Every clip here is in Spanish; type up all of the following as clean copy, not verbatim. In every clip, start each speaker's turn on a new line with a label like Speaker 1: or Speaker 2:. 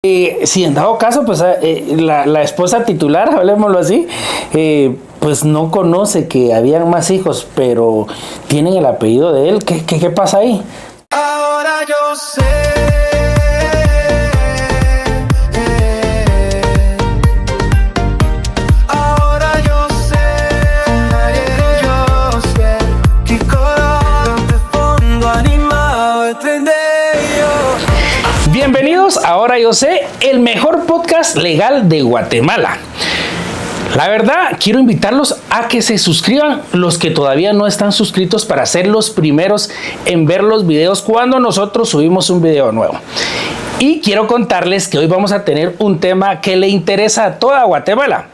Speaker 1: Si en dado caso, pues la esposa titular, hablemoslo así, pues no conoce que habían más hijos, pero tienen el apellido de él. ¿Qué pasa ahí?
Speaker 2: Ahora yo sé. Ahora yo sé que corazón de fondo animado el tren de ellos.
Speaker 1: Bienvenidos a Ahora Yo Sé, el mejor podcast legal de Guatemala. La verdad, quiero invitarlos a que se suscriban los que todavía no están suscritos para ser los primeros en ver los videos cuando nosotros subimos un video nuevo. Y quiero contarles que hoy vamos a tener un tema que le interesa a toda Guatemala.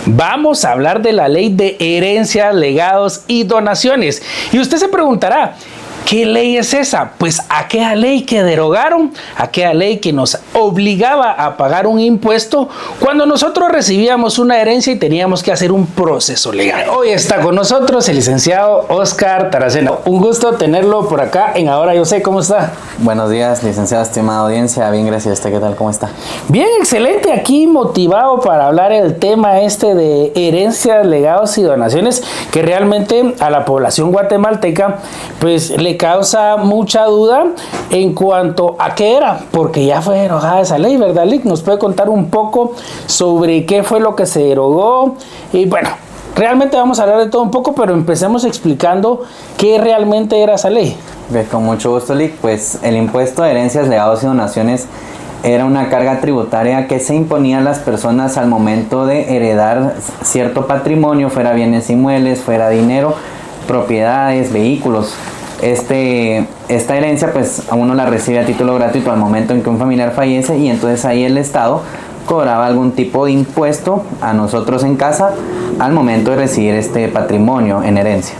Speaker 1: Vamos a hablar de la ley de herencias, legados y donaciones. Y usted se preguntará, ¿qué ley es esa? Pues aquella ley que derogaron, aquella ley que nos obligaba a pagar un impuesto cuando nosotros recibíamos una herencia y teníamos que hacer un proceso legal. Hoy está con nosotros el licenciado Oscar Taracena. Un gusto tenerlo por acá en Ahora Yo Sé. ¿Cómo está?
Speaker 3: Buenos días, licenciada, estimada audiencia. Bien, gracias. ¿Usted qué tal? ¿Cómo está?
Speaker 1: Bien, excelente. Aquí motivado para hablar el tema de herencias, legados y donaciones que realmente a la población guatemalteca pues le causa mucha duda en cuanto a qué era, porque ya fue derogada esa ley, ¿verdad, Lick? ¿Nos puede contar un poco sobre qué fue lo que se derogó? Y bueno, realmente vamos a hablar de todo un poco, pero empecemos explicando qué realmente era esa ley.
Speaker 3: Bien, con mucho gusto, Lick. Pues el impuesto de herencias, legados y donaciones era una carga tributaria que se imponía a las personas al momento de heredar cierto patrimonio, fuera bienes inmuebles, fuera dinero, propiedades, vehículos. Esta herencia pues a uno la recibe a título gratuito al momento en que un familiar fallece, y entonces ahí el Estado cobraba algún tipo de impuesto a nosotros en casa al momento de recibir este patrimonio en herencia.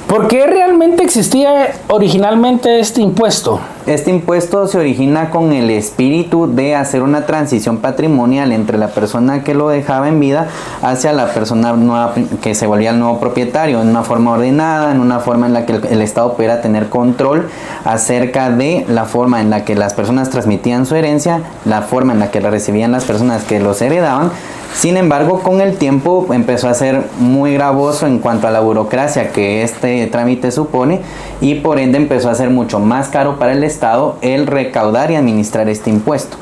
Speaker 1: ¿Por qué realmente existía originalmente este impuesto?
Speaker 3: Este impuesto se origina con el espíritu de hacer una transición patrimonial entre la persona que lo dejaba en vida hacia la persona nueva que se volvía el nuevo propietario, en una forma ordenada, en una forma en la que el Estado pudiera tener control acerca de la forma en la que las personas transmitían su herencia, la forma en la que la recibían las personas que los heredaban. Sin embargo, con el tiempo empezó a ser muy gravoso en cuanto a la burocracia que este trámite supone, y por ende empezó a ser mucho más caro para el Estado el recaudar y administrar este impuesto.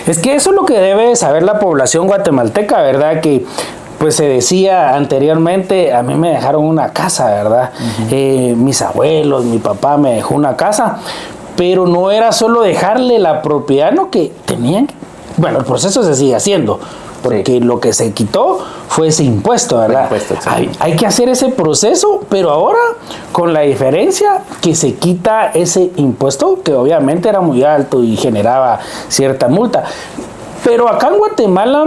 Speaker 1: Es que eso es lo que debe saber la población guatemalteca, ¿verdad? Que pues se decía anteriormente, a mí me dejaron una casa, ¿verdad? Mis abuelos, mi papá me dejó una casa, pero no era solo dejarle la propiedad, no, que tenían, bueno, el proceso se sigue haciendo, porque sí, lo que se quitó fue ese impuesto, ¿verdad? Hay que hacer ese proceso, pero ahora con la diferencia que se quita ese impuesto, que obviamente era muy alto y generaba cierta multa. Pero acá en Guatemala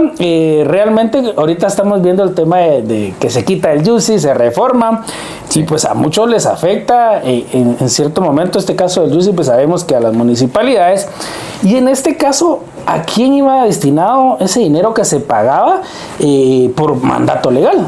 Speaker 1: realmente ahorita estamos viendo el tema de que se quita el YUSI, se reforma, sí, y pues a muchos les afecta en cierto momento. Este caso del YUSI, pues sabemos que a las municipalidades, y en este caso, ¿a quién iba destinado ese dinero que se pagaba por mandato legal?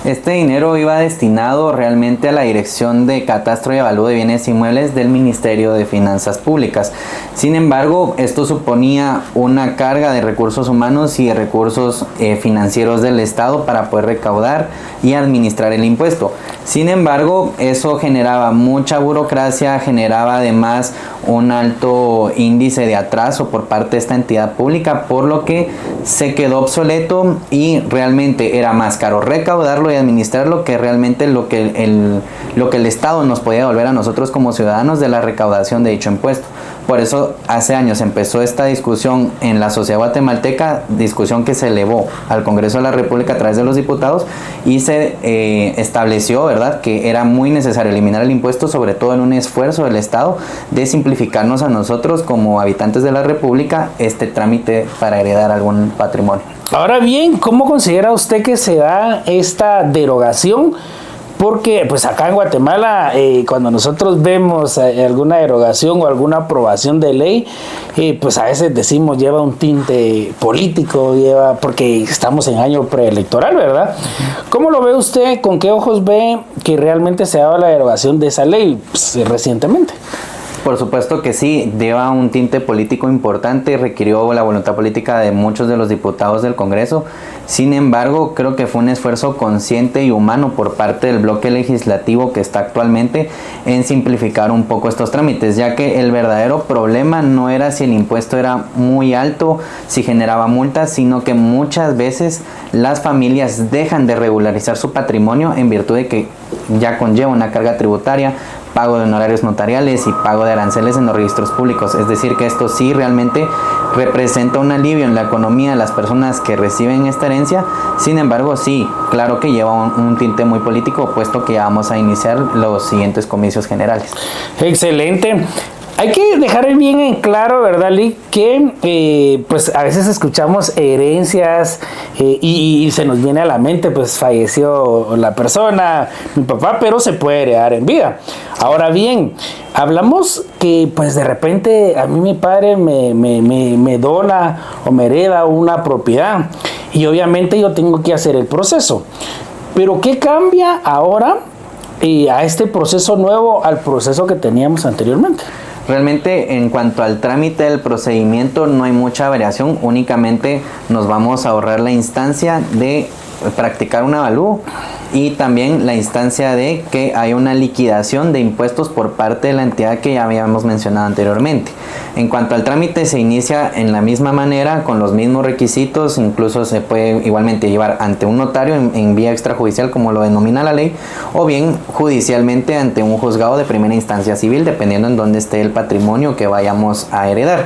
Speaker 3: Este dinero iba destinado realmente a la Dirección de Catastro y Avalúo de Bienes Inmuebles del Ministerio de Finanzas Públicas. Sin embargo, esto suponía una carga de recursos humanos y de recursos financieros del Estado para poder recaudar y administrar el impuesto. Sin embargo, eso generaba mucha burocracia, generaba además un alto índice de atraso por parte de esta entidad pública, por lo que se quedó obsoleto y realmente era más caro recaudarlo y administrarlo que realmente lo que el Estado nos podía devolver a nosotros como ciudadanos de la recaudación de dicho impuesto. Por eso hace años empezó esta discusión en la sociedad guatemalteca, discusión que se elevó al Congreso de la República a través de los diputados, y se estableció, ¿verdad?, que era muy necesario eliminar el impuesto, sobre todo en un esfuerzo del Estado de simplificarnos a nosotros como habitantes de la República este trámite para heredar algún patrimonio.
Speaker 1: Ahora bien, ¿cómo considera usted que se da esta derogación? Porque pues acá en Guatemala, cuando nosotros vemos alguna derogación o alguna aprobación de ley, pues a veces decimos lleva un tinte político, porque estamos en año preelectoral, ¿verdad? ¿Cómo lo ve usted? ¿Con qué ojos ve que realmente se ha dado la derogación de esa ley recientemente?
Speaker 3: Por supuesto que sí, lleva un tinte político importante, requirió la voluntad política de muchos de los diputados del Congreso. Sin embargo, creo que fue un esfuerzo consciente y humano por parte del bloque legislativo que está actualmente en simplificar un poco estos trámites, ya que el verdadero problema no era si el impuesto era muy alto, si generaba multas, sino que muchas veces las familias dejan de regularizar su patrimonio en virtud de que ya conlleva una carga tributaria, pago de honorarios notariales y pago de aranceles en los registros públicos. Es decir, que esto sí realmente representa un alivio en la economía de las personas que reciben esta herencia. Sin embargo, sí, claro que lleva un tinte muy político, puesto que ya vamos a iniciar los siguientes comicios generales.
Speaker 1: Excelente. Hay que dejar bien en claro, ¿verdad, Lick? Que pues a veces escuchamos herencias y se nos viene a la mente, pues falleció la persona, mi papá, pero se puede heredar en vida. Ahora bien, hablamos que pues de repente a mí mi padre me dona o me hereda una propiedad y obviamente yo tengo que hacer el proceso. Pero ¿qué cambia ahora a este proceso nuevo al proceso que teníamos anteriormente?
Speaker 3: Realmente en cuanto al trámite del procedimiento no hay mucha variación, únicamente nos vamos a ahorrar la instancia de practicar un avalúo y también la instancia de que hay una liquidación de impuestos por parte de la entidad que ya habíamos mencionado anteriormente. En cuanto al trámite, se inicia en la misma manera, con los mismos requisitos, incluso se puede igualmente llevar ante un notario en vía extrajudicial, como lo denomina la ley, o bien judicialmente ante un juzgado de primera instancia civil, dependiendo en dónde esté el patrimonio que vayamos a heredar.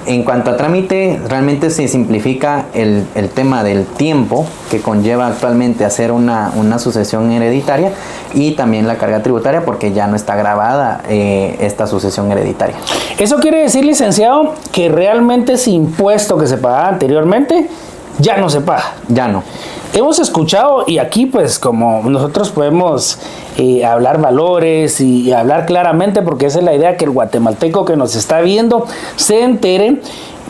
Speaker 3: En cuanto a trámite, realmente se simplifica el tema del tiempo que conlleva actualmente hacer una sucesión hereditaria y también la carga tributaria, porque ya no está grabada esta sucesión hereditaria.
Speaker 1: Eso quiere decir, licenciado, que realmente ese impuesto que se pagaba anteriormente ya no se paga.
Speaker 3: Ya no.
Speaker 1: Hemos escuchado, y aquí pues como nosotros podemos hablar valores y hablar claramente, porque esa es la idea, que el guatemalteco que nos está viendo se entere,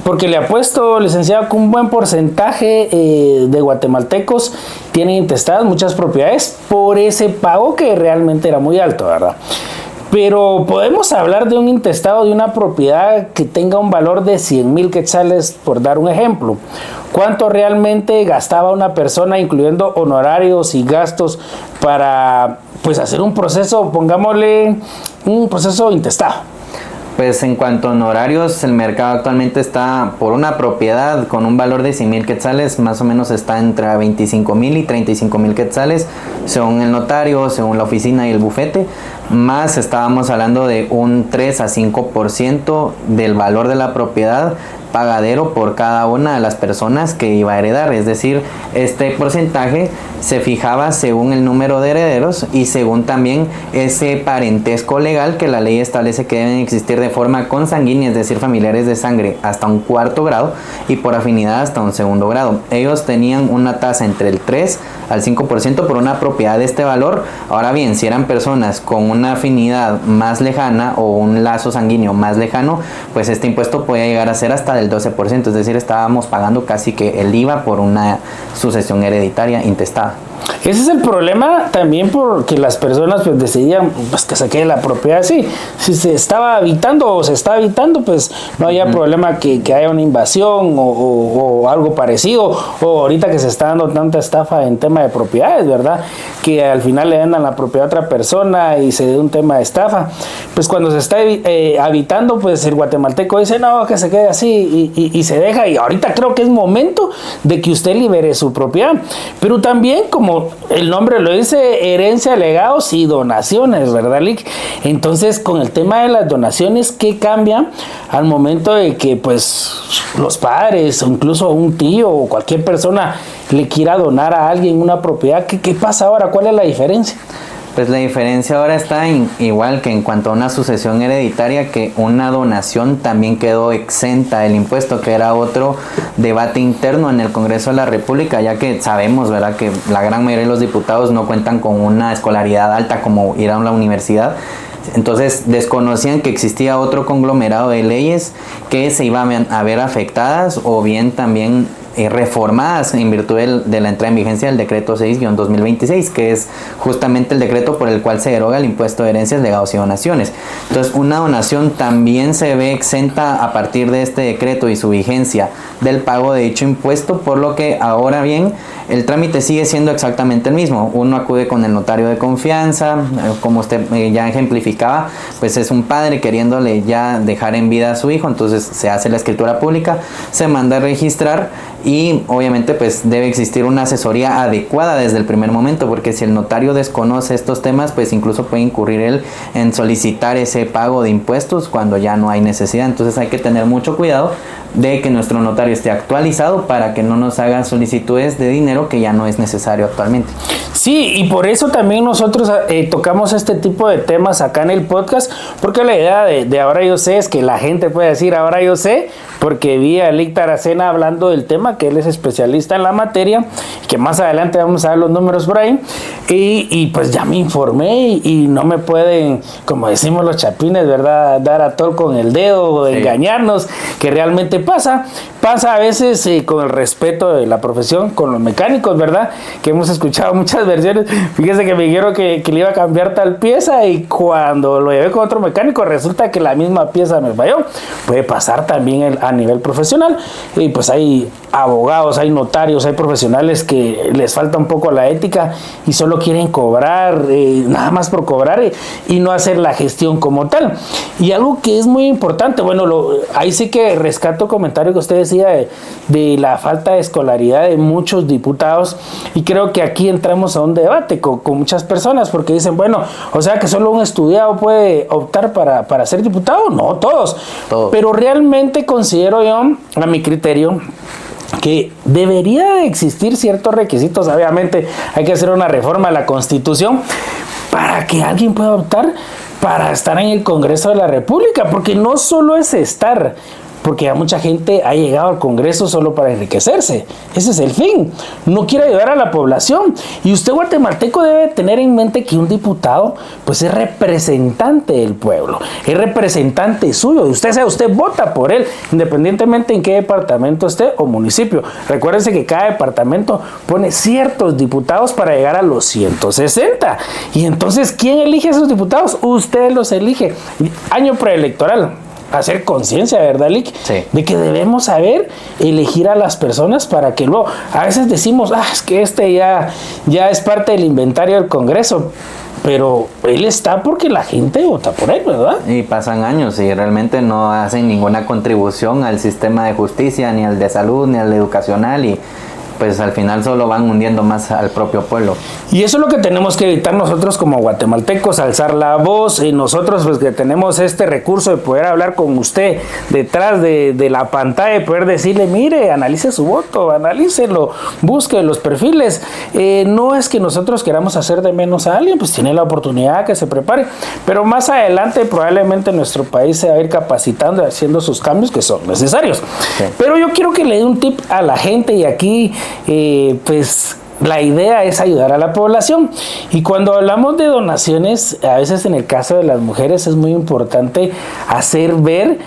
Speaker 1: porque le apuesto, licenciado, que un buen porcentaje de guatemaltecos tienen intestadas muchas propiedades por ese pago que realmente era muy alto, ¿verdad? Pero podemos hablar de un intestado de una propiedad que tenga un valor de 100,000 quetzales, por dar un ejemplo. ¿Cuánto realmente gastaba una persona, incluyendo honorarios y gastos, para pues hacer un proceso, pongámosle, un proceso intestado?
Speaker 3: Pues en cuanto a honorarios, el mercado actualmente está por una propiedad con un valor de 100,000 quetzales, más o menos está entre 25,000 y 35,000 quetzales, según el notario, según la oficina y el bufete. Más estábamos hablando de un 3 a 5% del valor de la propiedad pagadero por cada una de las personas que iba a heredar. Es decir, este porcentaje se fijaba según el número de herederos y según también ese parentesco legal que la ley establece que deben existir de forma consanguínea, es decir, familiares de sangre hasta un 4º grado y por afinidad hasta un 2º grado. Ellos tenían una tasa entre el 3 al 5% por una propiedad de este valor. Ahora bien, si eran personas con una afinidad más lejana o un lazo sanguíneo más lejano, pues este impuesto podía llegar a ser hasta del 12%, es decir, estábamos pagando casi que el IVA por una sucesión hereditaria intestada.
Speaker 1: Ese es el problema también, porque las personas pues decidían pues que se quede la propiedad así. Si se estaba habitando o se está habitando, pues no había problema que haya una invasión o algo parecido, o ahorita que se está dando tanta estafa en tema de propiedades, ¿verdad? Que al final le vendan la propiedad a otra persona y se dé un tema de estafa. Pues cuando se está habitando, pues el guatemalteco dice no, que se quede así y se deja, y ahorita creo que es momento de que usted libere su propiedad. Pero también, como el nombre lo dice, herencia, legados y donaciones, ¿verdad, Lick? Entonces, con el tema de las donaciones, ¿qué cambia al momento de que pues los padres o incluso un tío o cualquier persona le quiera donar a alguien una propiedad? ¿Qué pasa ahora? ¿Cuál es la diferencia?
Speaker 3: Pues la diferencia ahora está igual que en cuanto a una sucesión hereditaria, que una donación también quedó exenta del impuesto, que era otro debate interno en el Congreso de la República, ya que sabemos, ¿verdad?, que la gran mayoría de los diputados no cuentan con una escolaridad alta como ir a la universidad. Entonces desconocían que existía otro conglomerado de leyes que se iban a ver afectadas, o bien también reformadas en virtud de la entrada en vigencia del decreto 6-2026, que es justamente el decreto por el cual se deroga el impuesto de herencias, legados y donaciones. Entonces, una donación también se ve exenta a partir de este decreto y su vigencia del pago de dicho impuesto, por lo que ahora bien el trámite sigue siendo exactamente el mismo. Uno acude con el notario de confianza, como usted ya ejemplificaba, pues es un padre queriéndole ya dejar en vida a su hijo, entonces se hace la escritura pública, se manda a registrar y obviamente pues debe existir una asesoría adecuada desde el primer momento, porque si el notario desconoce estos temas, pues incluso puede incurrir él en solicitar ese pago de impuestos cuando ya no hay necesidad. Entonces hay que tener mucho cuidado de que nuestro notario esté actualizado para que no nos hagan solicitudes de dinero que ya no es necesario actualmente.
Speaker 1: Sí, y por eso también nosotros tocamos este tipo de temas acá en el podcast, porque la idea de Ahora Yo Sé es que la gente puede decir ahora yo sé, porque vi a Lic Taracena hablando del tema, que él es especialista en la materia, que más adelante vamos a ver los números por ahí, y pues ya me informé y no me pueden, como decimos los chapines, ¿verdad?, dar a tol con el dedo o engañarnos, que realmente pasa a veces con el respeto de la profesión, con los mecánicos, ¿verdad?, que hemos escuchado muchas versiones. Fíjese que me dijeron que le iba a cambiar tal pieza y cuando lo llevé con otro mecánico resulta que la misma pieza me falló. Puede pasar también a nivel profesional, y pues hay abogados, hay notarios, hay profesionales que les falta un poco la ética y solo quieren cobrar, nada más por cobrar, y no hacer la gestión como tal. Y algo que es muy importante, bueno, ahí sí que rescato el comentario que usted decía de la falta de escolaridad de muchos diputados, y creo que aquí entramos a un debate con muchas personas, porque dicen, bueno, o sea que solo un estudiado puede optar para ser diputado. No, todos. Pero realmente considero yo, a mi criterio, que debería de existir ciertos requisitos. Obviamente hay que hacer una reforma a la Constitución para que alguien pueda optar para estar en el Congreso de la República, porque no solo es estar, porque mucha gente ha llegado al Congreso solo para enriquecerse. Ese es el fin. No quiere ayudar a la población. Y usted, guatemalteco, debe tener en mente que un diputado pues es representante del pueblo, es representante suyo. Usted vota por él, independientemente en qué departamento esté o municipio. Recuérdense que cada departamento pone ciertos diputados para llegar a los 160. Y entonces, ¿quién elige a esos diputados? Usted los elige. Año preelectoral. Hacer conciencia, ¿verdad, Lic?
Speaker 3: Sí.
Speaker 1: De que debemos saber elegir a las personas para que luego, a veces decimos, es que ya es parte del inventario del Congreso, pero él está porque la gente vota por él, ¿verdad?
Speaker 3: Y pasan años y realmente no hacen ninguna contribución al sistema de justicia, ni al de salud, ni al educacional, y pues al final solo van hundiendo más al propio pueblo.
Speaker 1: Y eso es lo que tenemos que evitar nosotros como guatemaltecos, alzar la voz, y nosotros pues que tenemos este recurso de poder hablar con usted detrás de la pantalla, de poder decirle, mire, analice su voto, analícelo, busque los perfiles. No es que nosotros queramos hacer de menos a alguien, pues tiene la oportunidad que se prepare, pero más adelante probablemente nuestro país se va a ir capacitando y haciendo sus cambios que son necesarios. Sí. Pero yo quiero que le dé un tip a la gente, y aquí pues la idea es ayudar a la población. Y cuando hablamos de donaciones, a veces en el caso de las mujeres es muy importante hacer ver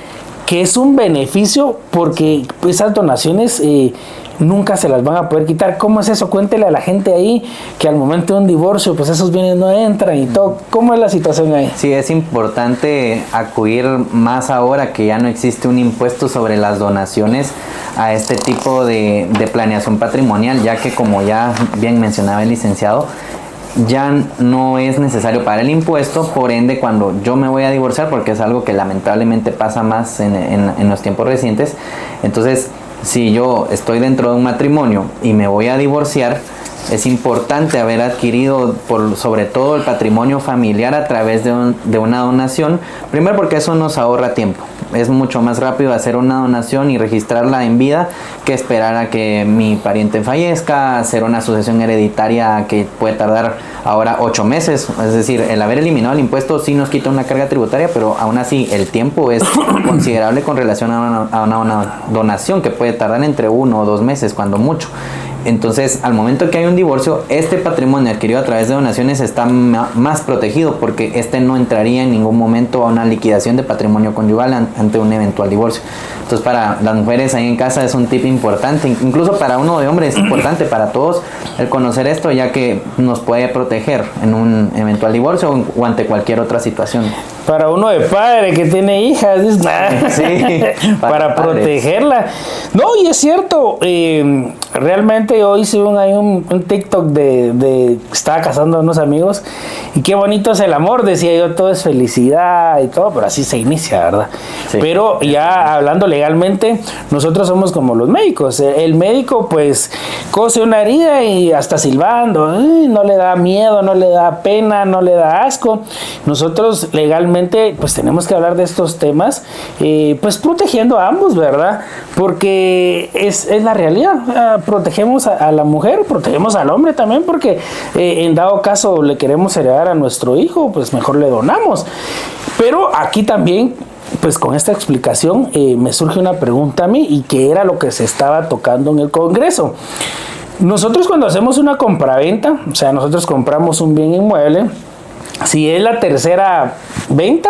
Speaker 1: que es un beneficio, porque esas donaciones nunca se las van a poder quitar. ¿Cómo es eso? Cuéntele a la gente ahí que al momento de un divorcio pues esos bienes no entran y todo. ¿Cómo es la situación ahí?
Speaker 3: Sí, es importante acudir más ahora que ya no existe un impuesto sobre las donaciones a este tipo de planeación patrimonial, ya que, como ya bien mencionaba el licenciado, ya no es necesario pagar el impuesto. Por ende, cuando yo me voy a divorciar, porque es algo que lamentablemente pasa más en los tiempos recientes, entonces si yo estoy dentro de un matrimonio y me voy a divorciar, es importante haber adquirido sobre todo el patrimonio familiar a través de una donación. Primero, porque eso nos ahorra tiempo. Es mucho más rápido hacer una donación y registrarla en vida que esperar a que mi pariente fallezca, hacer una sucesión hereditaria que puede tardar ahora 8 meses. Es decir, el haber eliminado el impuesto sí nos quita una carga tributaria, pero aún así el tiempo es considerable con relación a una donación que puede tardar entre 1 o 2 meses, cuando mucho. Entonces, al momento que hay un divorcio, este patrimonio adquirido a través de donaciones está más protegido, porque este no entraría en ningún momento a una liquidación de patrimonio conyugal ante un eventual divorcio. Entonces para las mujeres ahí en casa es un tip importante, incluso para uno de hombre es importante para todos el conocer esto, ya que nos puede proteger en un eventual divorcio o ante cualquier otra situación.
Speaker 1: Para uno de padre que tiene hijas,
Speaker 3: sí,
Speaker 1: para protegerla. No, y es cierto, realmente hoy hice un TikTok de estaba casando a unos amigos y qué bonito es el amor, decía yo, todo es felicidad y todo, pero así se inicia, ¿verdad? Sí. Pero ya hablando legalmente, nosotros somos como los médicos. El médico pues cose una herida y hasta silbando, no le da miedo, no le da pena, no le da asco. Nosotros legalmente pues tenemos que hablar de estos temas, pues protegiendo a ambos, ¿verdad? Porque es la realidad. Protegemos a la mujer, protegemos al hombre también, porque en dado caso le queremos heredar a nuestro hijo, pues mejor le donamos. Pero aquí también, pues con esta explicación me surge una pregunta a mí, y que era lo que se estaba tocando en el Congreso. Nosotros cuando hacemos una compraventa, o sea, nosotros compramos un bien inmueble, si es la tercera venta,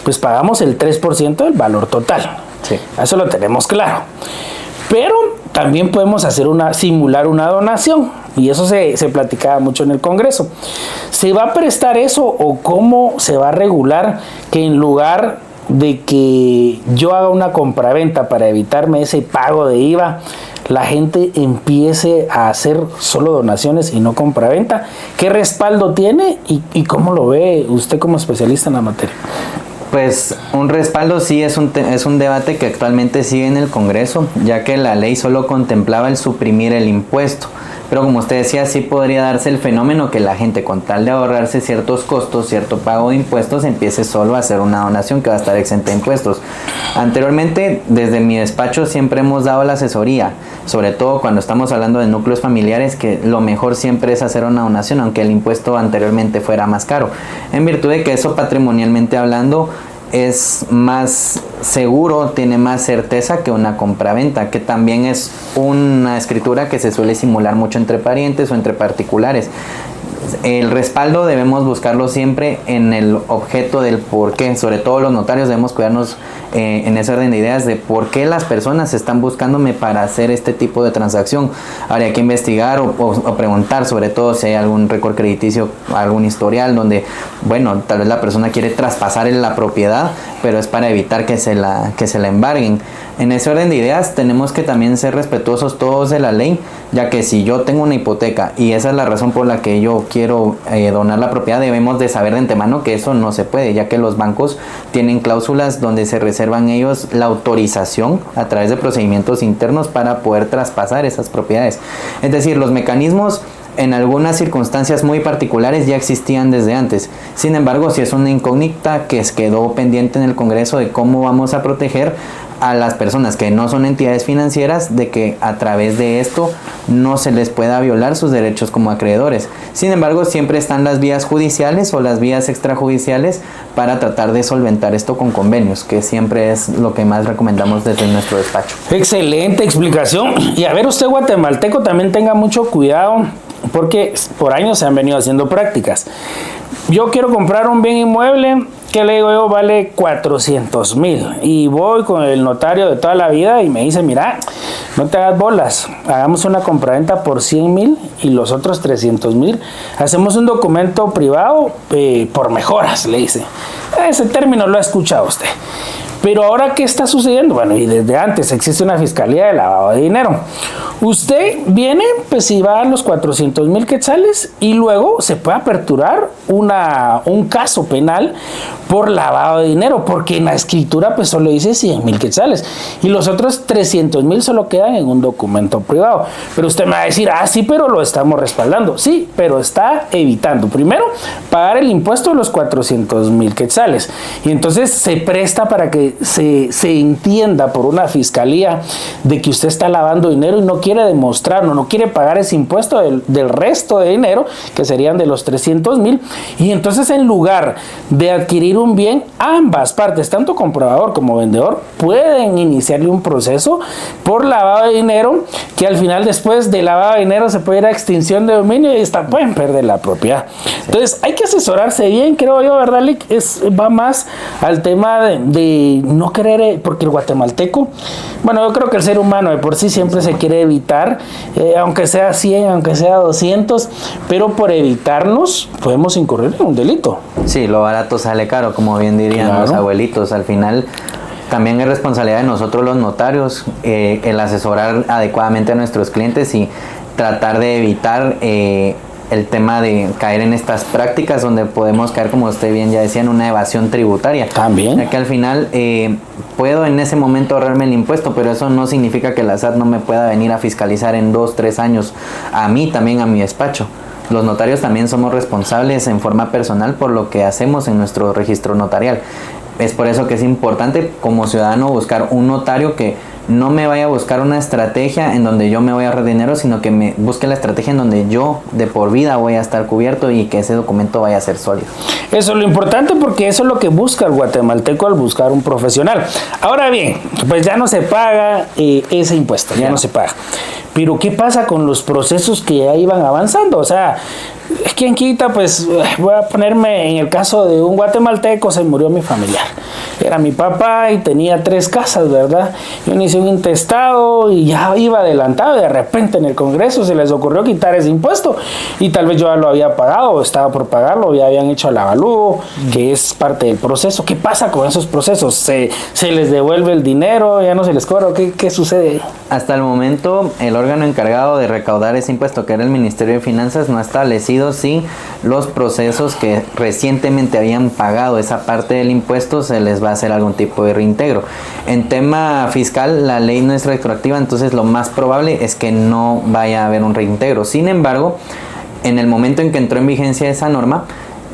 Speaker 1: pues pagamos el 3% del valor total. Sí. Eso lo tenemos claro. Pero también podemos simular una donación, y eso se platicaba mucho en el Congreso. ¿Se va a prestar eso o cómo se va a regular que en lugar de que yo haga una compraventa para evitarme ese pago de IVA, la gente empiece a hacer solo donaciones y no compraventa? ¿Qué respaldo tiene y cómo lo ve usted como especialista en la materia?
Speaker 3: Pues un respaldo sí es un debate que actualmente sigue en el Congreso, ya que la ley solo contemplaba el suprimir el impuesto. Pero como usted decía, sí podría darse el fenómeno que la gente, con tal de ahorrarse ciertos costos, cierto pago de impuestos, empiece solo a hacer una donación que va a estar exenta de impuestos. Anteriormente, desde mi despacho siempre hemos dado la asesoría, sobre todo cuando estamos hablando de núcleos familiares, que lo mejor siempre es hacer una donación, aunque el impuesto anteriormente fuera más caro, en virtud de que eso, patrimonialmente hablando, es más seguro, tiene más certeza que una compraventa, que también es una escritura que se suele simular mucho entre parientes o entre particulares. El respaldo debemos buscarlo siempre en el objeto del por qué. Sobre todo los notarios debemos cuidarnos en ese orden de ideas de por qué las personas están buscándome para hacer este tipo de transacción. Habría que investigar o preguntar, sobre todo si hay algún récord crediticio, algún historial donde, bueno, tal vez la persona quiere traspasar la propiedad, pero es para evitar que se la embarguen. En ese orden de ideas tenemos que también ser respetuosos todos de la ley, ya que si yo tengo una hipoteca y esa es la razón por la que yo quiero donar la propiedad, debemos de saber de antemano que eso no se puede, ya que los bancos tienen cláusulas donde se reservan ellos la autorización a través de procedimientos internos para poder traspasar esas propiedades. Es decir, los mecanismos en algunas circunstancias muy particulares ya existían desde antes. Sin embargo, si es una incógnita que quedó pendiente en el Congreso de cómo vamos a proteger a las personas que no son entidades financieras, de que a través de esto no se les pueda violar sus derechos como acreedores. Sin embargo, siempre están las vías judiciales o las vías extrajudiciales para tratar de solventar esto con convenios, que siempre es lo que más recomendamos desde nuestro despacho.
Speaker 1: Excelente explicación. Y a ver, usted guatemalteco también tenga mucho cuidado, porque por años se han venido haciendo prácticas. Yo quiero comprar un bien inmueble que, le digo yo, vale 400,000, y voy con el notario de toda la vida y me dice: mira, no te hagas bolas, hagamos una compraventa por 100,000 y los otros 300,000 hacemos un documento privado por mejoras, le dice. Ese término lo ha escuchado usted. Pero ahora, ¿qué está sucediendo? Bueno, y desde antes existe una fiscalía de lavado de dinero. Usted viene, pues, y va a los 400,000 quetzales y luego se puede aperturar un caso penal por lavado de dinero, porque en la escritura pues solo dice 100,000 quetzales y los otros 300,000 solo quedan en un documento privado. Pero usted me va a decir: ah, sí, pero lo estamos respaldando. Sí, pero está evitando, primero, pagar el impuesto de los 400,000 quetzales. Y entonces se presta para que se entienda por una fiscalía de que usted está lavando dinero y no quiere demostrarlo, no quiere pagar ese impuesto del resto de dinero, que serían de los 300,000. Y entonces, en lugar de adquirir adquirir un bien, ambas partes, tanto comprador como vendedor, pueden iniciarle un proceso por lavado de dinero, que al final, después de lavado de dinero, se puede ir a extinción de dominio y pueden perder la propiedad. Entonces hay que asesorarse bien, creo yo, ¿verdad, Lick? Va más al tema de no querer, porque el guatemalteco, bueno, yo creo que el ser humano de por sí siempre se quiere evitar, aunque sea 100, aunque sea 200, pero por evitarnos podemos incurrir en un delito.
Speaker 3: Sí, lo barato sale caro, como bien dirían
Speaker 1: Claro.
Speaker 3: los abuelitos. Al final también es responsabilidad de nosotros los notarios el asesorar adecuadamente a nuestros clientes y tratar de evitar el tema de caer en estas prácticas donde podemos caer, como usted bien ya decía, en una evasión tributaria.
Speaker 1: También.
Speaker 3: Ya que al final puedo en ese momento ahorrarme el impuesto, pero eso no significa que la SAT no me pueda venir a fiscalizar en 2-3 años a mí, también a mi despacho. Los notarios también somos responsables en forma personal por lo que hacemos en nuestro registro notarial. Es por eso que es importante como ciudadano buscar un notario que no me vaya a buscar una estrategia en donde yo me voy a ahorrar dinero, sino que me busque la estrategia en donde yo de por vida voy a estar cubierto y que ese documento vaya a ser sólido.
Speaker 1: Eso es lo importante, porque eso es lo que busca el guatemalteco al buscar un profesional. Ahora bien, pues ya no se paga ese impuesto, ya no se paga. Pero ¿qué pasa con los procesos que ya iban avanzando? O sea, ¿quién quita? Pues voy a ponerme en el caso de un guatemalteco, se murió mi familiar. Era mi papá y tenía 3 casas, ¿verdad? Yo inicié un intestado y ya iba adelantado, y de repente en el Congreso se les ocurrió quitar ese impuesto, y tal vez yo ya lo había pagado o estaba por pagarlo, ya habían hecho el avalúo, que es parte del proceso. ¿Qué pasa con esos procesos? ¿Se les devuelve el dinero? ¿Ya no se les cobra? ¿Qué sucede?
Speaker 3: Hasta el momento, el órgano encargado de recaudar ese impuesto, que era el Ministerio de Finanzas, no ha establecido si los procesos que recientemente habían pagado esa parte del impuesto se les va a hacer algún tipo de reintegro. En tema fiscal, la ley no es retroactiva, entonces lo más probable es que no vaya a haber un reintegro. Sin embargo, en el momento en que entró en vigencia esa norma,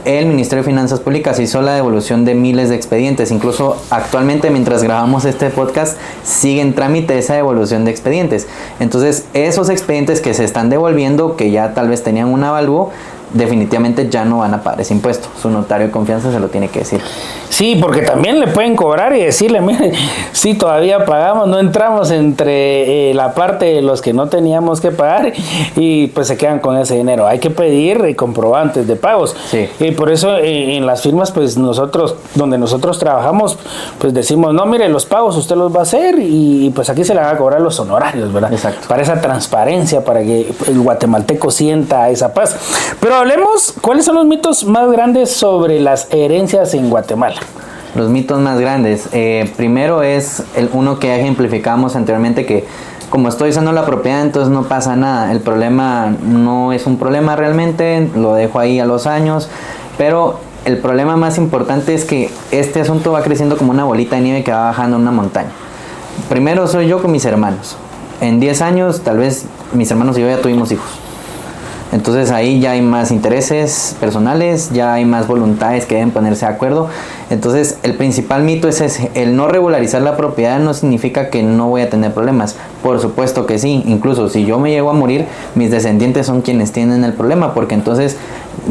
Speaker 3: el Ministerio de Finanzas Públicas hizo la devolución de miles de expedientes. Incluso actualmente, mientras grabamos este podcast, sigue en trámite esa devolución de expedientes. Entonces, esos expedientes que se están devolviendo, que ya tal vez tenían un avalúo, definitivamente ya no van a pagar ese impuesto. Su notario de confianza se lo tiene que decir.
Speaker 1: Sí, porque también le pueden cobrar y decirle, mire, sí, todavía pagamos, no entramos entre la parte de los que no teníamos que pagar, y pues se quedan con ese dinero. Hay que pedir comprobantes de pagos.
Speaker 3: Sí.
Speaker 1: Y por eso en las firmas, pues nosotros, donde nosotros trabajamos, pues decimos, no, mire, los pagos usted los va a hacer, y pues aquí se le van a cobrar los honorarios, ¿verdad?
Speaker 3: Exacto.
Speaker 1: Para esa transparencia, para que el guatemalteco sienta esa paz. Pero hablemos, ¿cuáles son los mitos más grandes sobre las herencias en Guatemala?
Speaker 3: Los mitos más grandes. Primero es uno que ya ejemplificamos anteriormente, que como estoy usando la propiedad, entonces no pasa nada. El problema no es un problema realmente, lo dejo ahí a los años, pero el problema más importante es que este asunto va creciendo como una bolita de nieve que va bajando una montaña. Primero soy yo con mis hermanos. En 10 años, tal vez mis hermanos y yo ya tuvimos hijos. Entonces ahí ya hay más intereses personales, ya hay más voluntades que deben ponerse de acuerdo. Entonces el principal mito es ese: el no regularizar la propiedad no significa que no voy a tener problemas. Por supuesto que sí, incluso si yo me llego a morir, mis descendientes son quienes tienen el problema, porque entonces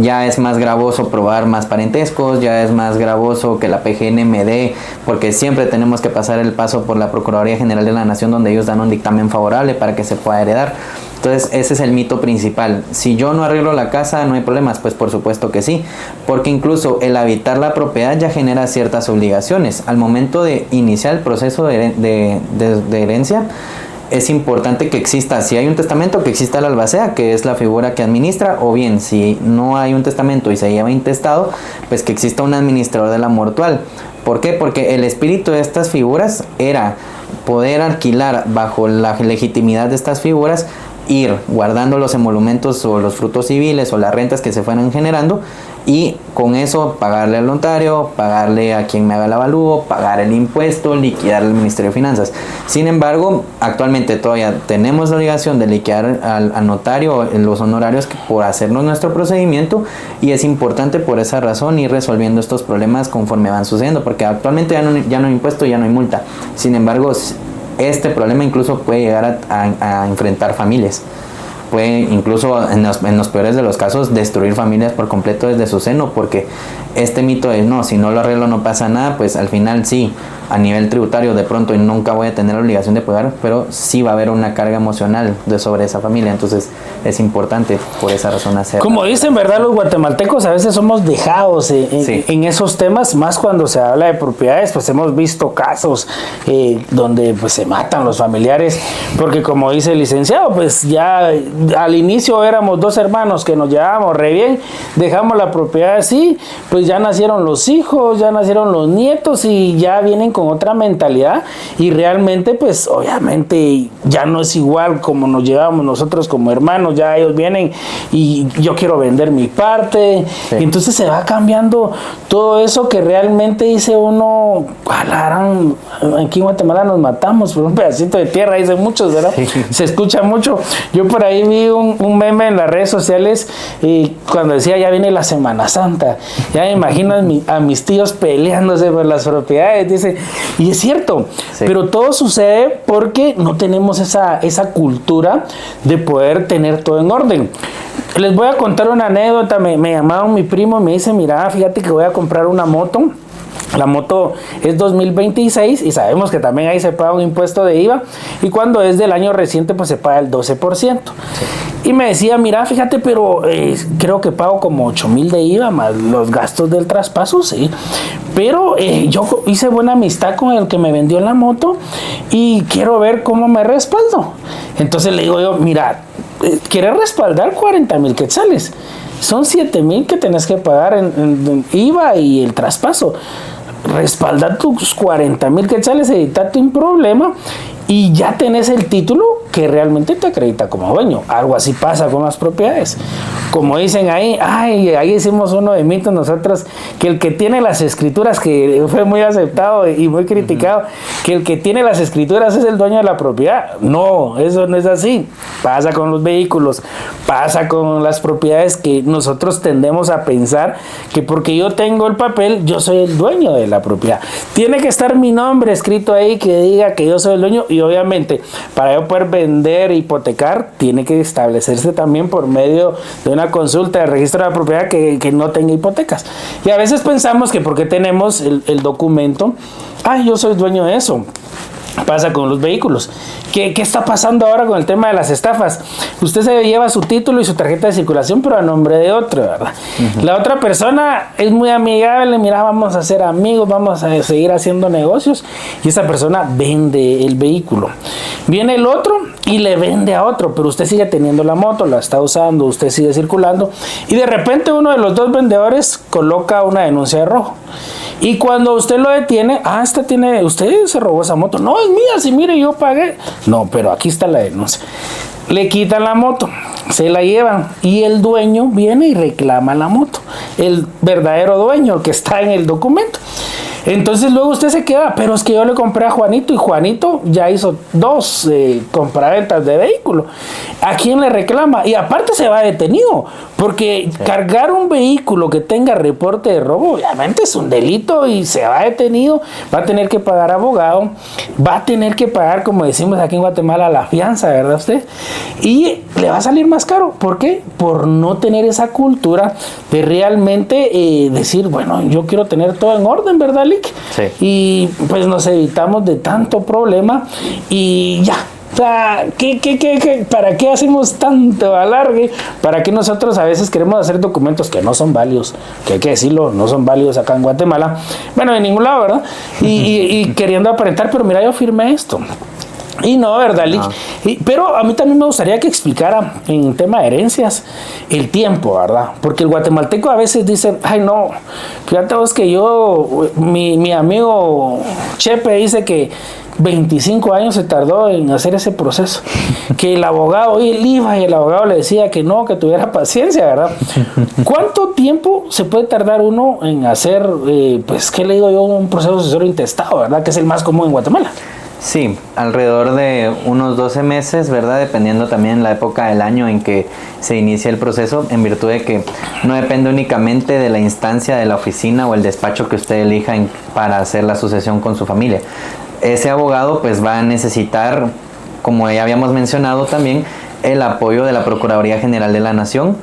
Speaker 3: ya es más gravoso probar más parentescos, ya es más gravoso que la PGN me dé, porque siempre tenemos que pasar el paso por la Procuraduría General de la Nación, donde ellos dan un dictamen favorable para que se pueda heredar. Entonces ese es el mito principal. Si yo no arreglo la casa, ¿no hay problemas? Pues por supuesto que sí, porque incluso el habitar la propiedad ya genera ciertas obligaciones. Al momento de iniciar el proceso de herencia, es importante que exista, si hay un testamento, que exista el albacea, que es la figura que administra, o bien si no hay un testamento y se lleva intestado, pues que exista un administrador de la mortual. ¿Por qué? Porque el espíritu de estas figuras era poder alquilar, bajo la legitimidad de estas figuras, ir guardando los emolumentos o los frutos civiles o las rentas que se fueran generando, y con eso pagarle al notario, pagarle a quien me haga el avalúo, pagar el impuesto, liquidar al Ministerio de Finanzas. Sin embargo, actualmente todavía tenemos la obligación de liquidar al notario los honorarios por hacernos nuestro procedimiento, y es importante por esa razón ir resolviendo estos problemas conforme van sucediendo, porque actualmente ya no hay impuesto, ya no hay multa. Sin embargo, este problema incluso puede llegar a enfrentar familias. puede incluso en los peores de los casos destruir familias por completo desde su seno, porque este mito de no, si no lo arreglo no pasa nada, pues al final sí, a nivel tributario de pronto nunca voy a tener la obligación de pagar, pero sí va a haber una carga emocional sobre esa familia. Entonces es importante por esa razón hacer.
Speaker 1: Como dicen, ¿verdad? Los guatemaltecos a veces somos dejados en esos temas, más cuando se habla de propiedades. Pues hemos visto casos donde pues se matan los familiares, porque como dice el licenciado, pues ya al inicio éramos dos hermanos que nos llevábamos re bien, dejamos la propiedad así, pues ya nacieron los hijos, ya nacieron los nietos y ya vienen con otra mentalidad, y realmente pues obviamente ya no es igual como nos llevamos nosotros como hermanos. Ya ellos vienen y yo quiero vender mi parte, sí. Y entonces se va cambiando todo eso, que realmente dice uno, aquí en Guatemala nos matamos por un pedacito de tierra, dicen muchos, ¿verdad? Sí. Se escucha mucho. Yo por ahí vi un meme en las redes sociales cuando decía ya viene la Semana Santa, ya me imagino a mis tíos peleándose por las propiedades, dice, y es cierto, sí. Pero todo sucede porque no tenemos esa cultura de poder tener todo en orden. Les voy a contar una anécdota. Me llamaron mi primo y me dice, mira, fíjate que voy a comprar una moto. La moto es 2026 y sabemos que también ahí se paga un impuesto de IVA, y cuando es del año reciente pues se paga el 12%. Sí. Y me decía, mira, fíjate, pero creo que pago como 8,000 de IVA más los gastos del traspaso, sí. Pero yo hice buena amistad con el que me vendió la moto y quiero ver cómo me respaldo. Entonces le digo yo, mira, ¿quieres respaldar 40,000 quetzales? Son 7,000 que tenés que pagar en IVA y el traspaso. Respalda tus 40,000 quetzales, editate un problema y ya tenés el título que realmente te acredita como dueño. Algo así pasa con las propiedades. Como dicen ahí, ahí hicimos uno de mitos nosotros, que el que tiene las escrituras, que fue muy aceptado y muy criticado, que el que tiene las escrituras es el dueño de la propiedad. No, eso no es así. Pasa con los vehículos, pasa con las propiedades, que nosotros tendemos a pensar que porque yo tengo el papel, yo soy el dueño de la propiedad. Tiene que estar mi nombre escrito ahí que diga que yo soy el dueño, y obviamente para yo poder vender e hipotecar, tiene que establecerse también por medio de una consulta de registro de la propiedad que no tenga hipotecas. Y a veces pensamos que porque tenemos el documento, yo soy dueño de eso. Pasa con los vehículos. ¿Qué está pasando ahora con el tema de las estafas? Usted se lleva su título y su tarjeta de circulación, pero a nombre de otro, ¿verdad? Uh-huh. La otra persona es muy amigable, mira, vamos a ser amigos, vamos a seguir haciendo negocios, y esa persona vende el vehículo. Viene el otro y le vende a otro, pero usted sigue teniendo la moto, la está usando, usted sigue circulando, y de repente uno de los dos vendedores coloca una denuncia de robo. Y cuando usted lo detiene, usted se robó esa moto. No, es mía, si mire, yo pagué. No, pero aquí está la denuncia. Le quitan la moto, se la llevan, y el dueño viene y reclama la moto. El verdadero dueño, el que está en el documento. Entonces luego usted se queda, pero es que yo le compré a Juanito, y Juanito ya hizo 2 compraventas de vehículo. ¿A quién le reclama? Y aparte se va detenido, porque sí, cargar un vehículo que tenga reporte de robo obviamente es un delito, y se va detenido, va a tener que pagar abogado, va a tener que pagar, como decimos aquí en Guatemala, la fianza, ¿verdad usted? Y le va a salir más caro. ¿Por qué? Por no tener esa cultura de realmente decir, bueno, yo quiero tener todo en orden, ¿verdad? Sí. Y pues nos evitamos de tanto problema y ya. O sea, ¿para qué hacemos tanto alargue? ¿Para qué nosotros a veces queremos hacer documentos que no son válidos? Que hay que decirlo, no son válidos acá en Guatemala. Bueno, en ningún lado, ¿verdad? Y queriendo aparentar, pero mira, yo firmé esto. Y no, ¿verdad, Lich? Pero a mí también me gustaría que explicara en tema de herencias el tiempo, ¿verdad? Porque el guatemalteco a veces dice, no, fíjate vos que mi amigo Chepe dice que 25 años se tardó en hacer ese proceso, que el abogado, él iba y el abogado le decía que no, que tuviera paciencia, ¿verdad? ¿Cuánto tiempo se puede tardar uno en hacer, qué le digo yo, un proceso sucesorio intestado, ¿verdad? Que es el más común en Guatemala.
Speaker 3: Sí, alrededor de unos 12 meses, ¿verdad? Dependiendo también la época del año en que se inicia el proceso, en virtud de que no depende únicamente de la instancia de la oficina o el despacho que usted elija para hacer la sucesión con su familia. Ese abogado pues va a necesitar, como ya habíamos mencionado también, el apoyo de la Procuraduría General de la Nación.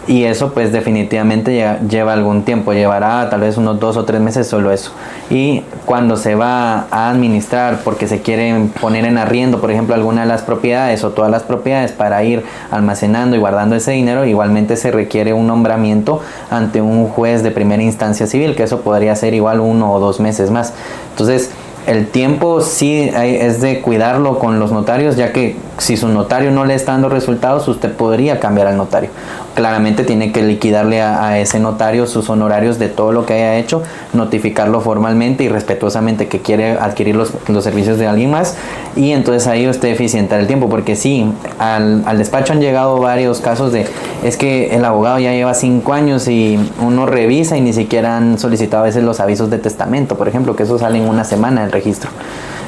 Speaker 3: Y eso pues definitivamente lleva algún tiempo, llevará tal vez unos 2 o 3 meses solo eso. Y cuando se va a administrar porque se quieren poner en arriendo, por ejemplo, alguna de las propiedades o todas las propiedades para ir almacenando y guardando ese dinero, igualmente se requiere un nombramiento ante un juez de primera instancia civil, que eso podría ser igual 1 o 2 meses más. Entonces, el tiempo sí es de cuidarlo con los notarios, ya que si su notario no le está dando resultados, usted podría cambiar al notario. Claramente tiene que liquidarle a ese notario sus honorarios de todo lo que haya hecho, notificarlo formalmente y respetuosamente que quiere adquirir los servicios de alguien más, y entonces ahí usted eficientar el tiempo, porque sí, al despacho han llegado varios casos de, es que el abogado ya lleva 5 años y uno revisa y ni siquiera han solicitado a veces los avisos de testamento, por ejemplo, que eso sale en una semana del registro.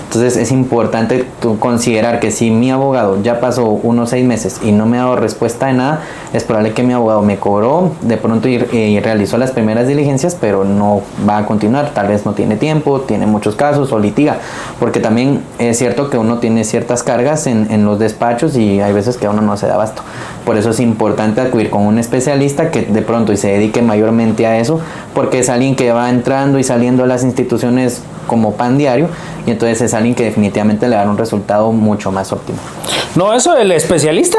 Speaker 3: Entonces es importante considerar que si mi abogado ya pasó unos 6 meses y no me ha dado respuesta de nada, es probable que mi abogado me cobró de pronto y realizó las primeras diligencias, pero no va a continuar. Tal vez no tiene tiempo, tiene muchos casos o litiga, porque también es cierto que uno tiene ciertas cargas en los despachos y hay veces que uno no se da abasto. Por eso es importante acudir con un especialista que de pronto y se dedique mayormente a eso, porque es alguien que va entrando y saliendo de las instituciones como pan diario, y entonces es alguien que definitivamente le va a dar un resultado mucho más óptimo.
Speaker 1: No, eso del especialista,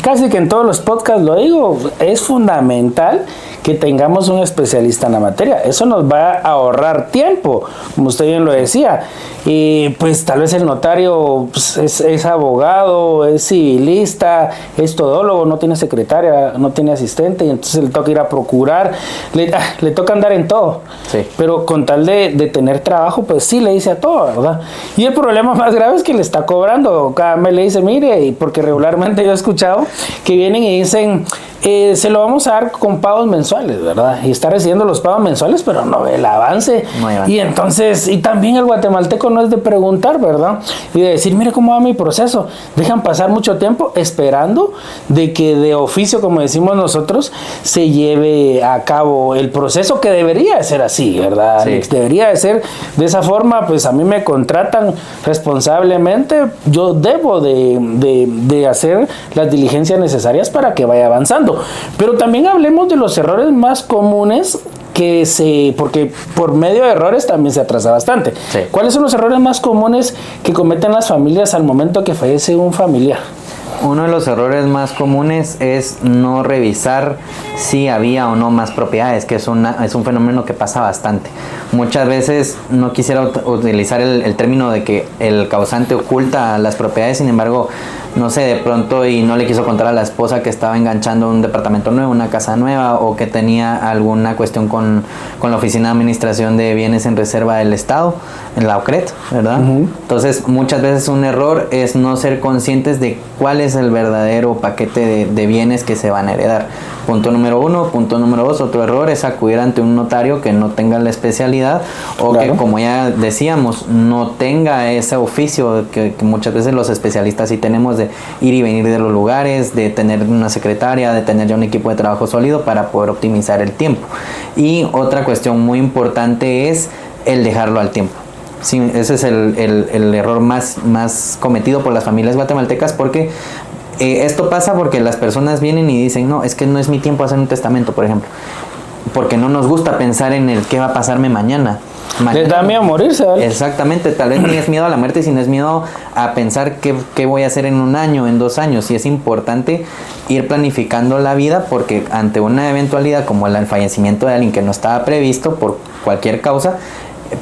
Speaker 1: casi que en todos los podcasts lo digo, es fundamental que tengamos un especialista en la materia. Eso nos va a ahorrar tiempo, como usted bien lo decía. Y pues tal vez el notario pues, es abogado, es civilista, es todólogo, no tiene secretaria, no tiene asistente, y entonces le toca ir a procurar, le toca andar en todo.
Speaker 3: Sí.
Speaker 1: Pero con tal de tener trabajo, pues sí le dice a todo, ¿verdad? Y el problema más grave es que le está cobrando. Cada mes le dice, mire, y porque regularmente yo he escuchado que vienen y dicen, se lo vamos a dar con pagos mensuales, ¿verdad? Y está recibiendo los pagos mensuales, pero no ve el avance. No, y entonces, y también el guatemalteco no es de preguntar, ¿verdad? Y de decir, mire cómo va mi proceso. Dejan pasar mucho tiempo esperando de que de oficio, como decimos nosotros, se lleve a cabo el proceso, que debería ser así, ¿verdad? Sí. Debería de ser de esa forma. Pues a mí me contratan responsablemente, yo debo de hacer las diligencias necesarias para que vaya avanzando. Pero también hablemos de los errores más comunes porque por medio de errores también se atrasa bastante. Sí. ¿Cuáles son los errores más comunes que cometen las familias al momento que fallece un familiar?
Speaker 3: Uno de los errores más comunes es no revisar si había o no más propiedades, que es un fenómeno que pasa bastante. Muchas veces no quisiera utilizar el término de que el causante oculta las propiedades, sin embargo, no sé, de pronto y no le quiso contar a la esposa que estaba enganchando un departamento nuevo, una casa nueva, o que tenía alguna cuestión con la Oficina de Administración de Bienes en Reserva del Estado, en la OCRET, ¿verdad? Uh-huh. Entonces, muchas veces un error es no ser conscientes de cuál es el verdadero paquete de bienes que se van a heredar. Punto número 1. Punto número 2, otro error es acudir ante un notario que no tenga la especialidad o claro, que, como ya decíamos, no tenga ese oficio que muchas veces los especialistas sí tenemos, de ir y venir de los lugares, de tener una secretaria, de tener ya un equipo de trabajo sólido para poder optimizar el tiempo. Y otra cuestión muy importante es el dejarlo al tiempo. Sí, ese es el error más cometido por las familias guatemaltecas, porque esto pasa porque las personas vienen y dicen, no, es que no es mi tiempo hacer un testamento, por ejemplo, porque no nos gusta pensar en el qué va a pasarme mañana.
Speaker 1: Les da miedo a morirse, ¿vale?
Speaker 3: Exactamente, tal vez ni es miedo a la muerte, sino es miedo a pensar qué voy a hacer en 1 año, en 2 años. Y es importante ir planificando la vida, porque ante una eventualidad como el fallecimiento de alguien que no estaba previsto por cualquier causa,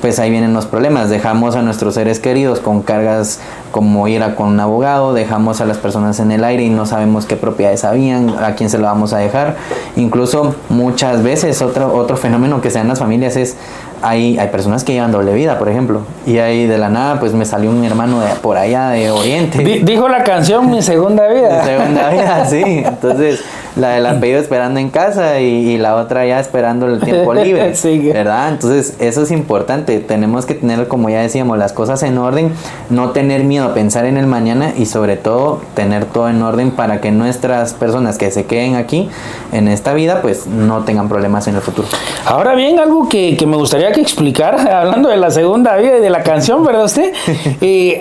Speaker 3: pues ahí vienen los problemas. Dejamos a nuestros seres queridos con cargas como ir con un abogado, dejamos a las personas en el aire y no sabemos qué propiedades habían, a quién se lo vamos a dejar. Incluso muchas veces otro fenómeno que se da en las familias es hay personas que llevan doble vida, por ejemplo, y ahí de la nada pues me salió un hermano de por allá de Oriente.
Speaker 1: Dijo la canción Mi Segunda Vida.
Speaker 3: Mi segunda vida, sí. Entonces La del apellido esperando en casa y la otra ya esperando el tiempo libre,
Speaker 1: Sí.
Speaker 3: ¿verdad? Entonces eso es importante, tenemos que tener, como ya decíamos, las cosas en orden, no tener miedo a pensar en el mañana y sobre todo tener todo en orden para que nuestras personas que se queden aquí en esta vida pues no tengan problemas en el futuro.
Speaker 1: Ahora bien, algo que me gustaría que explicara, hablando de la segunda vida y de la canción, ¿verdad usted?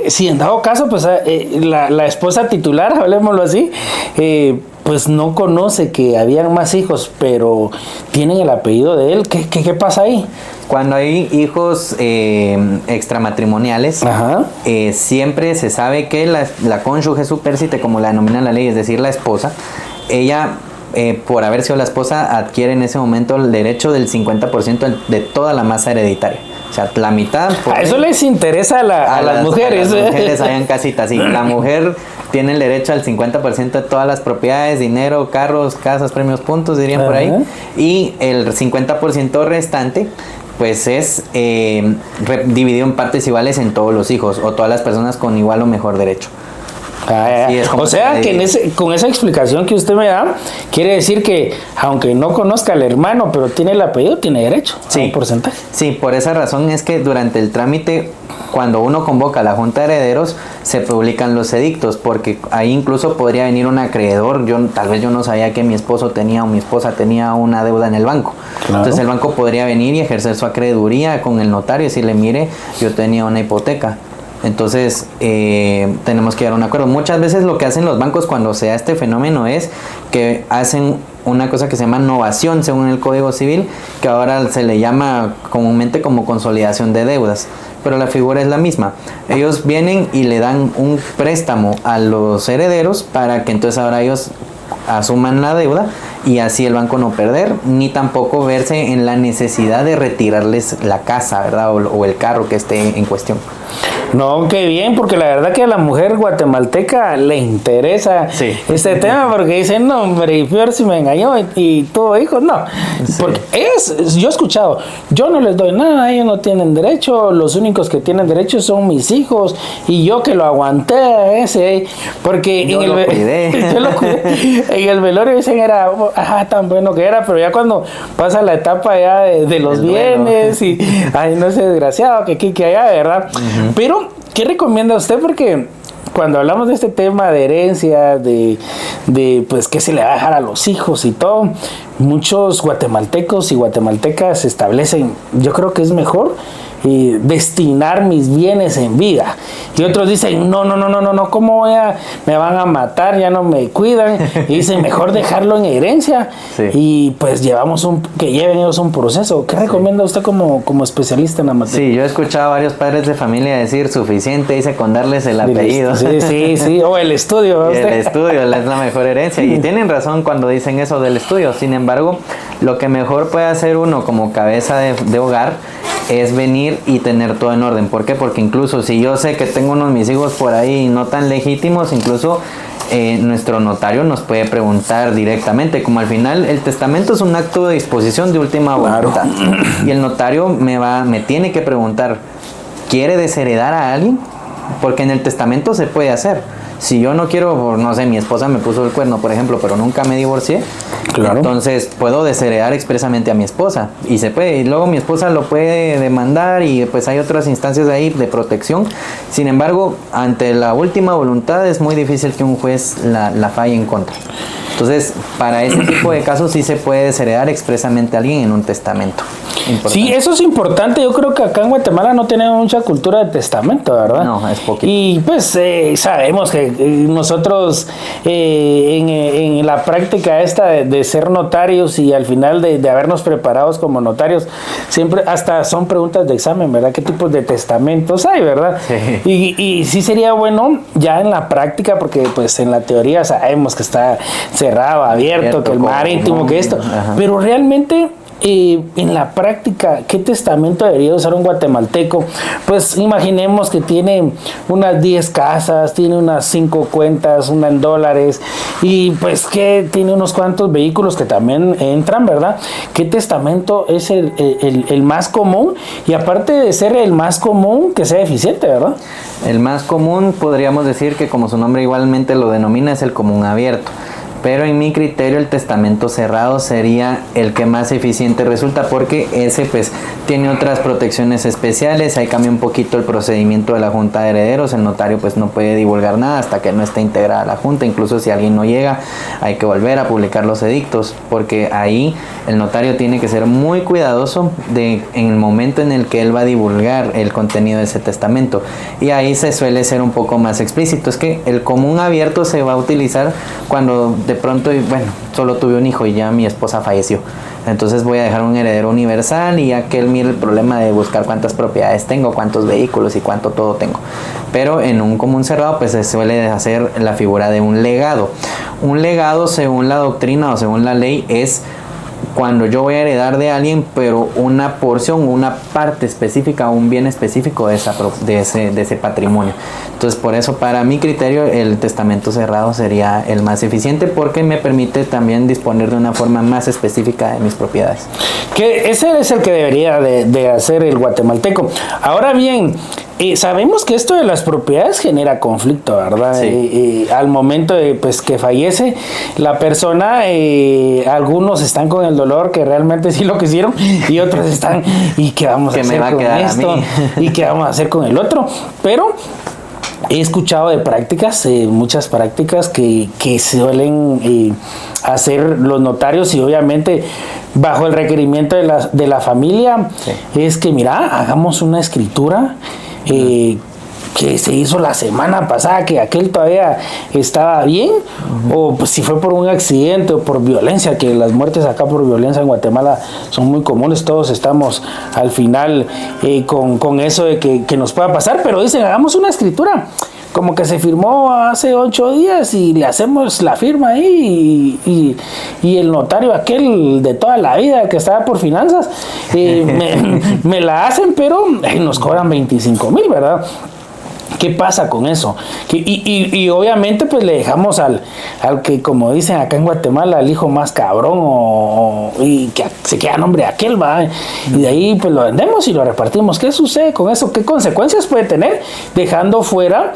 Speaker 1: Si en dado caso, pues la esposa titular, hablemoslo así, pues no conoce que habían más hijos, pero tienen el apellido de él, ¿qué pasa ahí?
Speaker 3: Cuando hay hijos extramatrimoniales, siempre se sabe que la cónyuge supérstite, como la denomina la ley, es decir, la esposa, ella, por haber sido la esposa, adquiere en ese momento el derecho del 50% de toda la masa hereditaria. O sea, la mitad...
Speaker 1: Eso les interesa a las mujeres.
Speaker 3: A las mujeres allá en casita, sí. La mujer tiene el derecho al 50% de todas las propiedades, dinero, carros, casas, premios, puntos, dirían por ahí. Y el 50% restante pues es dividido en partes iguales en todos los hijos o todas las personas con igual o mejor derecho.
Speaker 1: O sea que con esa explicación que usted me da, quiere decir que aunque no conozca al hermano, pero tiene el apellido, tiene derecho a un porcentaje.
Speaker 3: Sí, por esa razón es que durante el trámite, cuando uno convoca a la Junta de Herederos, se publican los edictos, porque ahí incluso podría venir un acreedor. Tal vez yo no sabía que mi esposo tenía o mi esposa tenía una deuda en el banco. Claro. Entonces el banco podría venir y ejercer su acreeduría con el notario y decirle, mire, yo tenía una hipoteca. Entonces tenemos que llegar a un acuerdo. Muchas veces lo que hacen los bancos cuando se da este fenómeno es que hacen una cosa que se llama novación según el Código Civil, que ahora se le llama comúnmente como consolidación de deudas, pero la figura es la misma. Ellos vienen y le dan un préstamo a los herederos para que entonces ahora ellos asuman la deuda y así el banco no perder, ni tampoco verse en la necesidad de retirarles la casa, ¿verdad? O el carro que esté en cuestión.
Speaker 1: No, qué bien, porque la verdad que a la mujer guatemalteca le interesa este tema, porque dicen, no, hombre, y peor si me engañó y tuvo hijos, no. Porque yo he escuchado, yo no les doy nada, ellos no tienen derecho, los únicos que tienen derecho son mis hijos, y yo que lo aguanté a ese, porque
Speaker 3: yo lo cuidé.
Speaker 1: En el velorio dicen era, tan bueno que era, pero ya cuando pasa la etapa ya de los bienes, y, ay, no es desgraciado, que aquí, que allá, ¿verdad? Pero, ¿qué recomienda usted? Porque cuando hablamos de este tema de herencia, de pues qué se le va a dejar a los hijos y todo, muchos guatemaltecos y guatemaltecas establecen, yo creo que es mejor destinar mis bienes en vida. Y otros dicen, no, ¿cómo me van a matar? Ya no me cuidan. Y dicen, mejor dejarlo en herencia. Y pues que lleven ellos un proceso. ¿Qué recomienda usted como especialista en la materia?
Speaker 3: Sí, yo he escuchado a varios padres de familia decir, suficiente, dice con darles el apellido.
Speaker 1: Sí, o el estudio.
Speaker 3: El estudio es la mejor herencia. Y tienen razón cuando dicen eso del estudio. Sin embargo, lo que mejor puede hacer uno como cabeza de hogar es venir y tener todo en orden. ¿Por qué? Porque incluso si yo sé que tengo unos de mis hijos por ahí no tan legítimos, incluso nuestro notario nos puede preguntar directamente. Como al final el testamento es un acto de disposición de última voluntad, y el notario me tiene que preguntar, ¿quiere desheredar a alguien? Porque en el testamento se puede hacer. Si yo no quiero, no sé, mi esposa me puso el cuerno, por ejemplo, pero nunca me divorcié, entonces puedo desheredar expresamente a mi esposa y se puede, y luego mi esposa lo puede demandar y pues hay otras instancias ahí de protección. Sin embargo, ante la última voluntad es muy difícil que un juez la falle en contra. Entonces, para ese tipo de casos sí se puede desheredar expresamente a alguien en un testamento. Importante. Sí,
Speaker 1: eso es importante. Yo creo que acá en Guatemala no tenemos mucha cultura de testamento, ¿verdad?
Speaker 3: No, es poquito.
Speaker 1: Y pues sabemos que nosotros en la práctica esta de ser notarios y al final de habernos preparados como notarios, siempre hasta son preguntas de examen, ¿verdad? ¿Qué tipos de testamentos hay, verdad? Sí. Y sí sería bueno ya en la práctica, porque pues en la teoría sabemos que está cerrado, abierto, que el marítimo, que esto, pero realmente en la práctica, ¿qué testamento debería usar un guatemalteco? Pues imaginemos que tiene unas 10 casas, tiene unas 5 cuentas, una en dólares, y pues que tiene unos cuantos vehículos que también entran, ¿verdad? ¿Qué testamento es el más común? Y aparte de ser el más común, que sea eficiente, ¿verdad?
Speaker 3: El más común podríamos decir que, como su nombre igualmente lo denomina, es el común abierto. pero en mi criterio el testamento cerrado sería el que más eficiente resulta, porque ese pues tiene otras protecciones especiales. Ahí cambia un poquito el procedimiento de la junta de herederos. El notario pues no puede divulgar nada hasta que no esté integrada la junta. Incluso si alguien no llega, hay que volver a publicar los edictos, porque ahí el notario tiene que ser muy cuidadoso en el momento en el que él va a divulgar el contenido de ese testamento, y ahí se suele ser un poco más explícito. Es que el común abierto se va a utilizar cuando de pronto, bueno, solo tuve un hijo y ya mi esposa falleció, entonces voy a dejar un heredero universal, y ya que él mire el problema de buscar cuántas propiedades tengo, cuántos vehículos y cuánto todo tengo. Pero en un común cerrado pues se suele hacer la figura de un legado. Un legado, según la doctrina o según la ley, es cuando yo voy a heredar de alguien, pero una porción, una parte específica, un bien específico de ese patrimonio. Entonces, por eso, para mi criterio, el testamento cerrado sería el más eficiente, porque me permite también disponer de una forma más específica de mis propiedades.
Speaker 1: Que ese es el que debería de hacer el guatemalteco. Ahora bien, sabemos que esto de las propiedades genera conflicto, ¿verdad?
Speaker 3: Sí.
Speaker 1: Al momento de pues que fallece la persona, algunos están con el dolor que realmente sí lo quisieron, y otros están, ¿y qué vamos a hacer con esto? ¿Y qué vamos a hacer con el otro? Pero he escuchado de prácticas, muchas prácticas que suelen hacer los notarios, y obviamente bajo el requerimiento de la familia, sí, es que mira, hagamos una escritura que se hizo la semana pasada, que aquel todavía estaba bien, o pues, si fue por un accidente o por violencia, que las muertes acá por violencia en Guatemala son muy comunes. Todos estamos al final con eso de que nos pueda pasar, pero dicen, hagamos una escritura como que se firmó hace 8 días y le hacemos la firma ahí, y el notario aquel de toda la vida que estaba por finanzas me la hacen, pero nos cobran 25,000, ¿verdad? ¿Qué pasa con eso? Y obviamente pues le dejamos al que, como dicen acá en Guatemala, al hijo más cabrón, y que se queda a nombre de aquel, ¿va? Y de ahí pues lo vendemos y lo repartimos. ¿Qué sucede con eso? ¿Qué consecuencias puede tener? Dejando fuera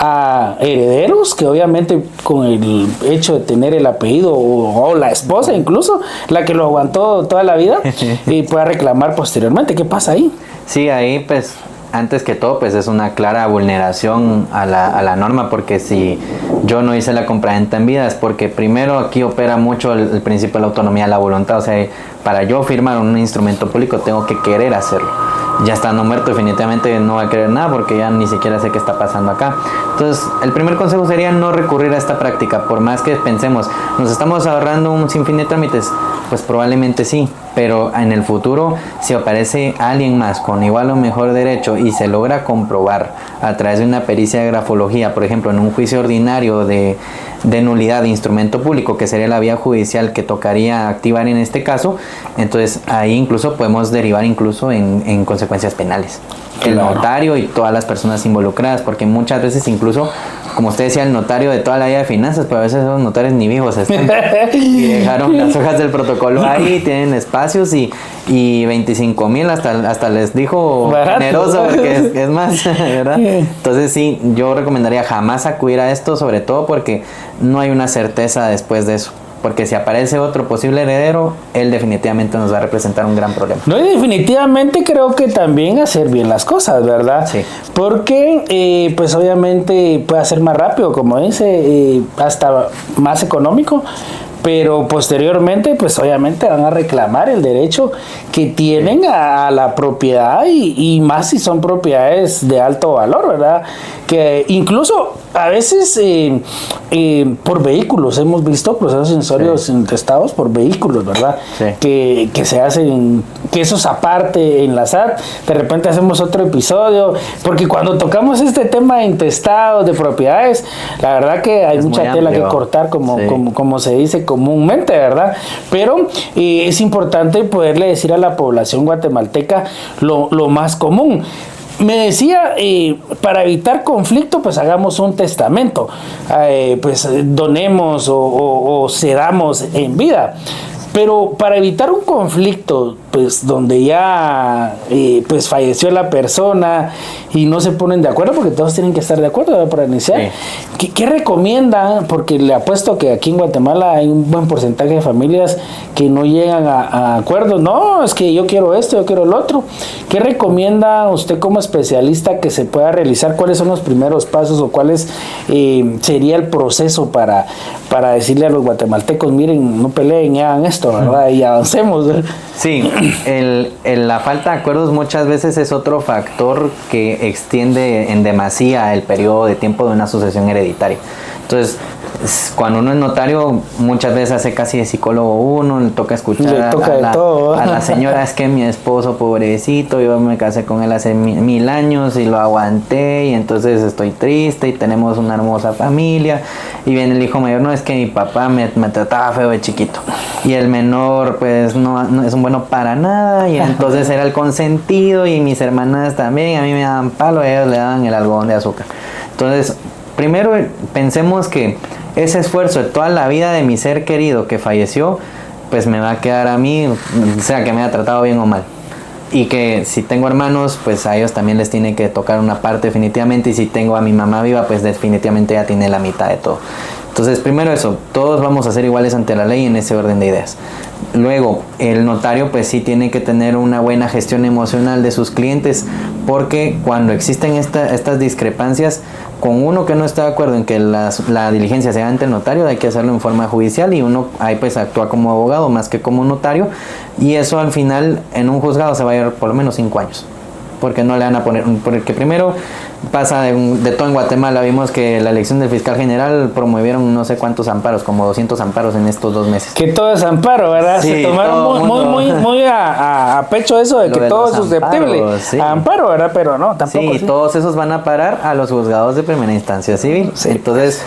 Speaker 1: a herederos que obviamente con el hecho de tener el apellido, o la esposa incluso, la que lo aguantó toda la vida, y pueda reclamar posteriormente. ¿Qué pasa ahí?
Speaker 3: Sí, ahí pues antes que todo pues es una clara vulneración a la norma, porque si yo no hice la compraventa en vida es porque primero aquí opera mucho el principio de la autonomía de la voluntad. O sea, para yo firmar un instrumento público tengo que querer hacerlo. Ya estando muerto definitivamente no va a querer nada, porque ya ni siquiera sé qué está pasando acá. Entonces el primer consejo sería no recurrir a esta práctica, por más que pensemos nos estamos ahorrando un sinfín de trámites, pues probablemente sí, pero en el futuro si aparece alguien más con igual o mejor derecho y se logra comprobar a través de una pericia de grafología, por ejemplo en un juicio ordinario de nulidad de instrumento público, que sería la vía judicial que tocaría activar en este caso, entonces ahí incluso podemos derivar incluso en consecuencias penales. El notario y todas las personas involucradas, porque muchas veces incluso, como usted decía, el notario de toda la vida de finanzas, pero a veces esos notarios ni viejos están y dejaron las hojas del protocolo ahí, tienen espacios, y 25,000 hasta les dijo barato, generoso, porque es más, ¿verdad? Entonces sí, yo recomendaría jamás acudir a esto, sobre todo porque no hay una certeza después de eso. Porque si aparece otro posible heredero, él definitivamente nos va a representar un gran problema.
Speaker 1: No, y definitivamente creo que también hacer bien las cosas, ¿verdad?
Speaker 3: Sí.
Speaker 1: Porque, pues obviamente puede ser más rápido, como dice, hasta más económico, pero posteriormente, pues obviamente van a reclamar el derecho que tienen a la propiedad, y más si son propiedades de alto valor, ¿verdad? Que incluso a veces por vehículos hemos visto procesos censorios intestados por vehículos, ¿verdad? Sí. Que se hacen, que eso es aparte en la SAT. De repente hacemos otro episodio, porque cuando tocamos este tema de intestados, de propiedades, la verdad que hay mucha tela que cortar, como se dice comúnmente, ¿verdad? Pero es importante poderle decir a la población guatemalteca lo más común. Me decía, para evitar conflicto, pues hagamos un testamento, pues donemos o cedamos en vida. Pero para evitar un conflicto, pues donde ya pues falleció la persona y no se ponen de acuerdo, porque todos tienen que estar de acuerdo, ¿verdad? Para iniciar. Sí. ¿Qué recomiendan? Porque le apuesto que aquí en Guatemala hay un buen porcentaje de familias que no llegan a acuerdos. No, es que yo quiero esto, yo quiero lo otro. ¿Qué recomienda usted como especialista que se pueda realizar? ¿Cuáles son los primeros pasos o cuáles sería el proceso para decirle a los guatemaltecos, miren, no peleen y hagan esto, ¿verdad? Y avancemos, ¿verdad?
Speaker 3: Sí, la falta de acuerdos muchas veces es otro factor que extiende en demasía el periodo de tiempo de una sucesión hereditaria. Entonces, cuando uno es notario, muchas veces hace casi de psicólogo uno, le toca escuchar a la señora, es que mi esposo pobrecito, yo me casé con él hace 1000 años y lo aguanté y entonces estoy triste y tenemos una hermosa familia. Y viene el hijo mayor, no, es que mi papá me trataba feo de chiquito. Y el menor, pues, no es un bueno para nada. Y entonces era el consentido y mis hermanas también, a mí me daban palo, a ellos le daban el algodón de azúcar. Entonces, primero pensemos que ese esfuerzo de toda la vida de mi ser querido que falleció, pues me va a quedar a mí, sea que me haya tratado bien o mal. Y que si tengo hermanos, pues a ellos también les tiene que tocar una parte definitivamente. Y si tengo a mi mamá viva, pues definitivamente ya tiene la mitad de todo. Entonces, primero eso, todos vamos a ser iguales ante la ley en ese orden de ideas. Luego, el notario pues sí tiene que tener una buena gestión emocional de sus clientes, porque cuando existen estas discrepancias, con uno que no está de acuerdo en que la diligencia se haga ante el notario, hay que hacerlo en forma judicial y uno ahí pues actúa como abogado más que como notario, y eso al final en un juzgado se va a llevar por lo menos 5 años. Porque no le van a poner, porque primero pasa de todo en Guatemala. Vimos que la elección del fiscal general promovieron no sé cuántos amparos, como 200 amparos en estos 2 meses.
Speaker 1: Que todo es amparo, ¿verdad?
Speaker 3: Sí,
Speaker 1: se tomaron muy a pecho eso de que todo es susceptible a amparo, ¿verdad? Pero no, tampoco.
Speaker 3: Sí, todos esos van a parar a los juzgados de primera instancia civil. Sí. Entonces,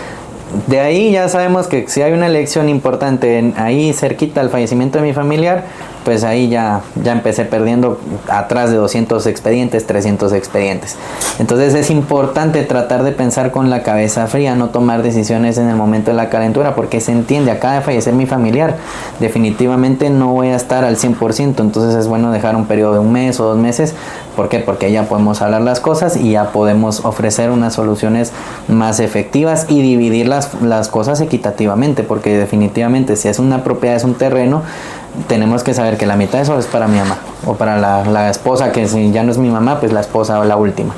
Speaker 3: de ahí ya sabemos que si hay una elección importante ahí cerquita al fallecimiento de mi familiar, pues ahí ya empecé perdiendo atrás de 200 expedientes, 300 expedientes. Entonces es importante tratar de pensar con la cabeza fría, no tomar decisiones en el momento de la calentura, porque se entiende, acaba de fallecer mi familiar, definitivamente no voy a estar al 100%, entonces es bueno dejar un periodo de 1 mes o 2 meses. ¿Por qué? Porque ya podemos hablar las cosas y ya podemos ofrecer unas soluciones más efectivas y dividir las cosas equitativamente, porque definitivamente si es una propiedad, es un terreno, tenemos que saber que la mitad de eso es para mi mamá o para la esposa, que si ya no es mi mamá, pues la esposa o la última.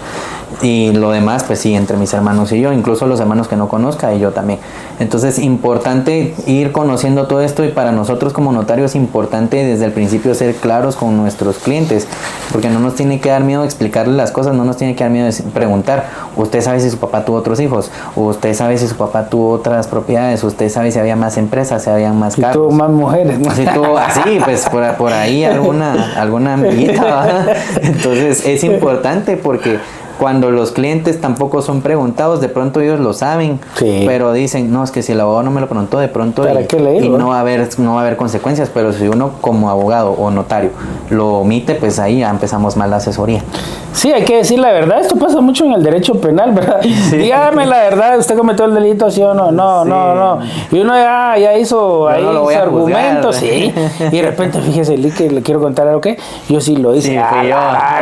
Speaker 3: Y lo demás, pues sí, entre mis hermanos y yo, incluso los hermanos que no conozca y yo también. Entonces, importante ir conociendo todo esto, y para nosotros como notarios es importante desde el principio ser claros con nuestros clientes, porque no nos tiene que dar miedo explicarles las cosas, no nos tiene que dar miedo preguntar, usted sabe si su papá tuvo otros hijos, usted sabe si su papá tuvo otras propiedades, usted sabe si había más empresas, si había más cargos.
Speaker 1: Si tuvo más mujeres, ¿no?
Speaker 3: Si tuvo así, pues por ahí alguna amiguita, ¿verdad? Entonces, es importante porque cuando los clientes tampoco son preguntados, de pronto ellos lo saben, sí, pero dicen, no, es que si el abogado no me lo preguntó, de pronto y no va a haber consecuencias, pero si uno como abogado o notario lo omite, pues ahí ya empezamos mal la asesoría.
Speaker 1: Sí, hay que decir la verdad, esto pasa mucho en el derecho penal, ¿verdad? Sí. Dígame la verdad, usted cometió el delito, ¿sí o no? No. Y uno ya hizo ahí su argumento, sí. Y de repente, fíjese, que le quiero contar algo que yo sí lo hice. Sí,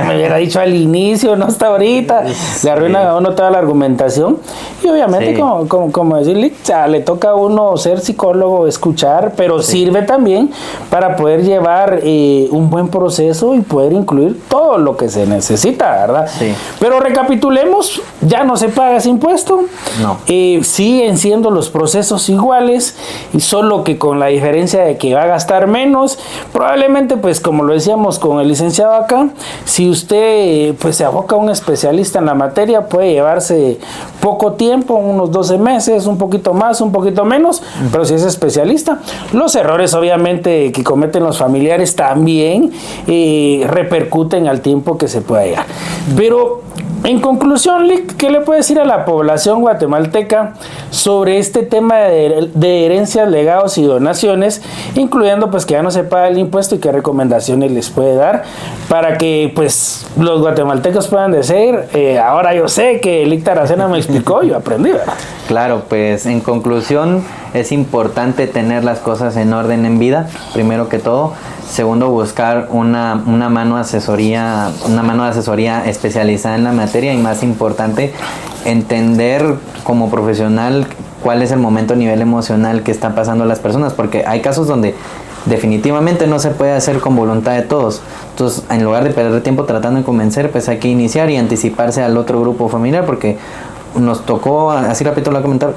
Speaker 1: me hubiera dicho al inicio, no hasta ahorita. Sí. Le arruina a uno toda la argumentación. Y obviamente, sí, como decirle, le toca a uno ser psicólogo, escuchar, pero sí, sirve también para poder llevar un buen proceso y poder incluir todo lo que se necesita, ¿verdad? Sí. Pero recapitulemos, ya no se paga ese impuesto,
Speaker 3: no.
Speaker 1: Siguen siendo los procesos iguales, y solo que con la diferencia de que va a gastar menos, probablemente, pues como lo decíamos con el licenciado acá, si usted pues se aboca a un especialista en la materia, puede llevarse poco tiempo, unos 12 meses, un poquito más, un poquito menos, pero si es especialista, los errores obviamente que cometen los familiares también repercuten al tiempo que se pueda llegar. Pero En conclusión, Lick, ¿qué le puede decir a la población guatemalteca sobre este tema de herencias, legados y donaciones, incluyendo pues que ya no se paga el impuesto y qué recomendaciones les puede dar para que pues los guatemaltecos puedan decir, ahora yo sé que Lick Taracena me explicó, yo aprendí, ¿verdad?
Speaker 3: Claro, pues en conclusión es importante tener las cosas en orden en vida, primero que todo. Segundo, buscar una mano de asesoría especializada en la materia, y más importante, entender como profesional cuál es el momento a nivel emocional que están pasando las personas, porque hay casos donde definitivamente no se puede hacer con voluntad de todos. Entonces, en lugar de perder tiempo tratando de convencer, pues hay que iniciar y anticiparse al otro grupo familiar, porque nos tocó, así rápido lo voy a comentar,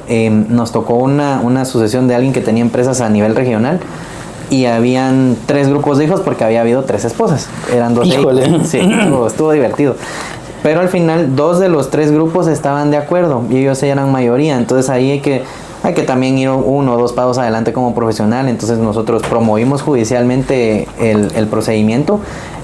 Speaker 3: nos tocó una sucesión de alguien que tenía empresas a nivel regional y habían 3 grupos de hijos porque había habido 3 esposas. Eran 2 hijos. Sí, estuvo divertido. Pero al final 2 de los 3 grupos estaban de acuerdo y ellos eran mayoría. Entonces ahí hay que también ir 1 o 2 pasos adelante como profesional. Entonces nosotros promovimos judicialmente el procedimiento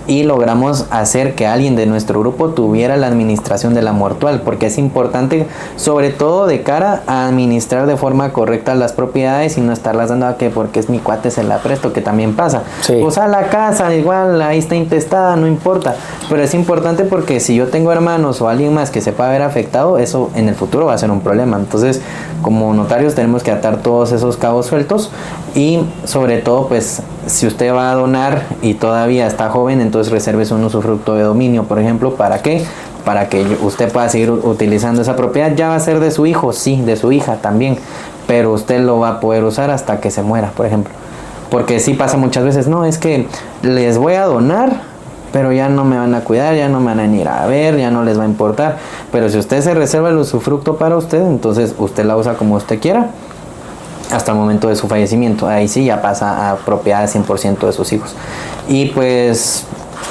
Speaker 3: y logramos hacer que alguien de nuestro grupo tuviera la administración de la mortual, porque es importante, sobre todo de cara a administrar de forma correcta las propiedades y no estarlas dando a que porque es mi cuate se la presto, que también pasa.
Speaker 1: Sí.
Speaker 3: O sea, la casa igual ahí está intestada, no importa, pero es importante porque si yo tengo hermanos o alguien más que se pueda ver afectado, eso en el futuro va a ser un problema. Entonces, como notarios tenemos que atar todos esos cabos sueltos y sobre todo, pues, si usted va a donar y todavía está joven, entonces resérvese un usufructo de dominio, por ejemplo. ¿Para qué? Para que usted pueda seguir utilizando esa propiedad. Ya va a ser de su hijo, sí, de su hija también, pero usted lo va a poder usar hasta que se muera, por ejemplo. Porque sí pasa muchas veces, no, es que les voy a donar, pero ya no me van a cuidar, ya no me van a ir a ver, ya no les va a importar. Pero si usted se reserva el usufructo para usted, entonces usted la usa como usted quiera hasta el momento de su fallecimiento. Ahí sí ya pasa a propiedad 100% de sus hijos. Y pues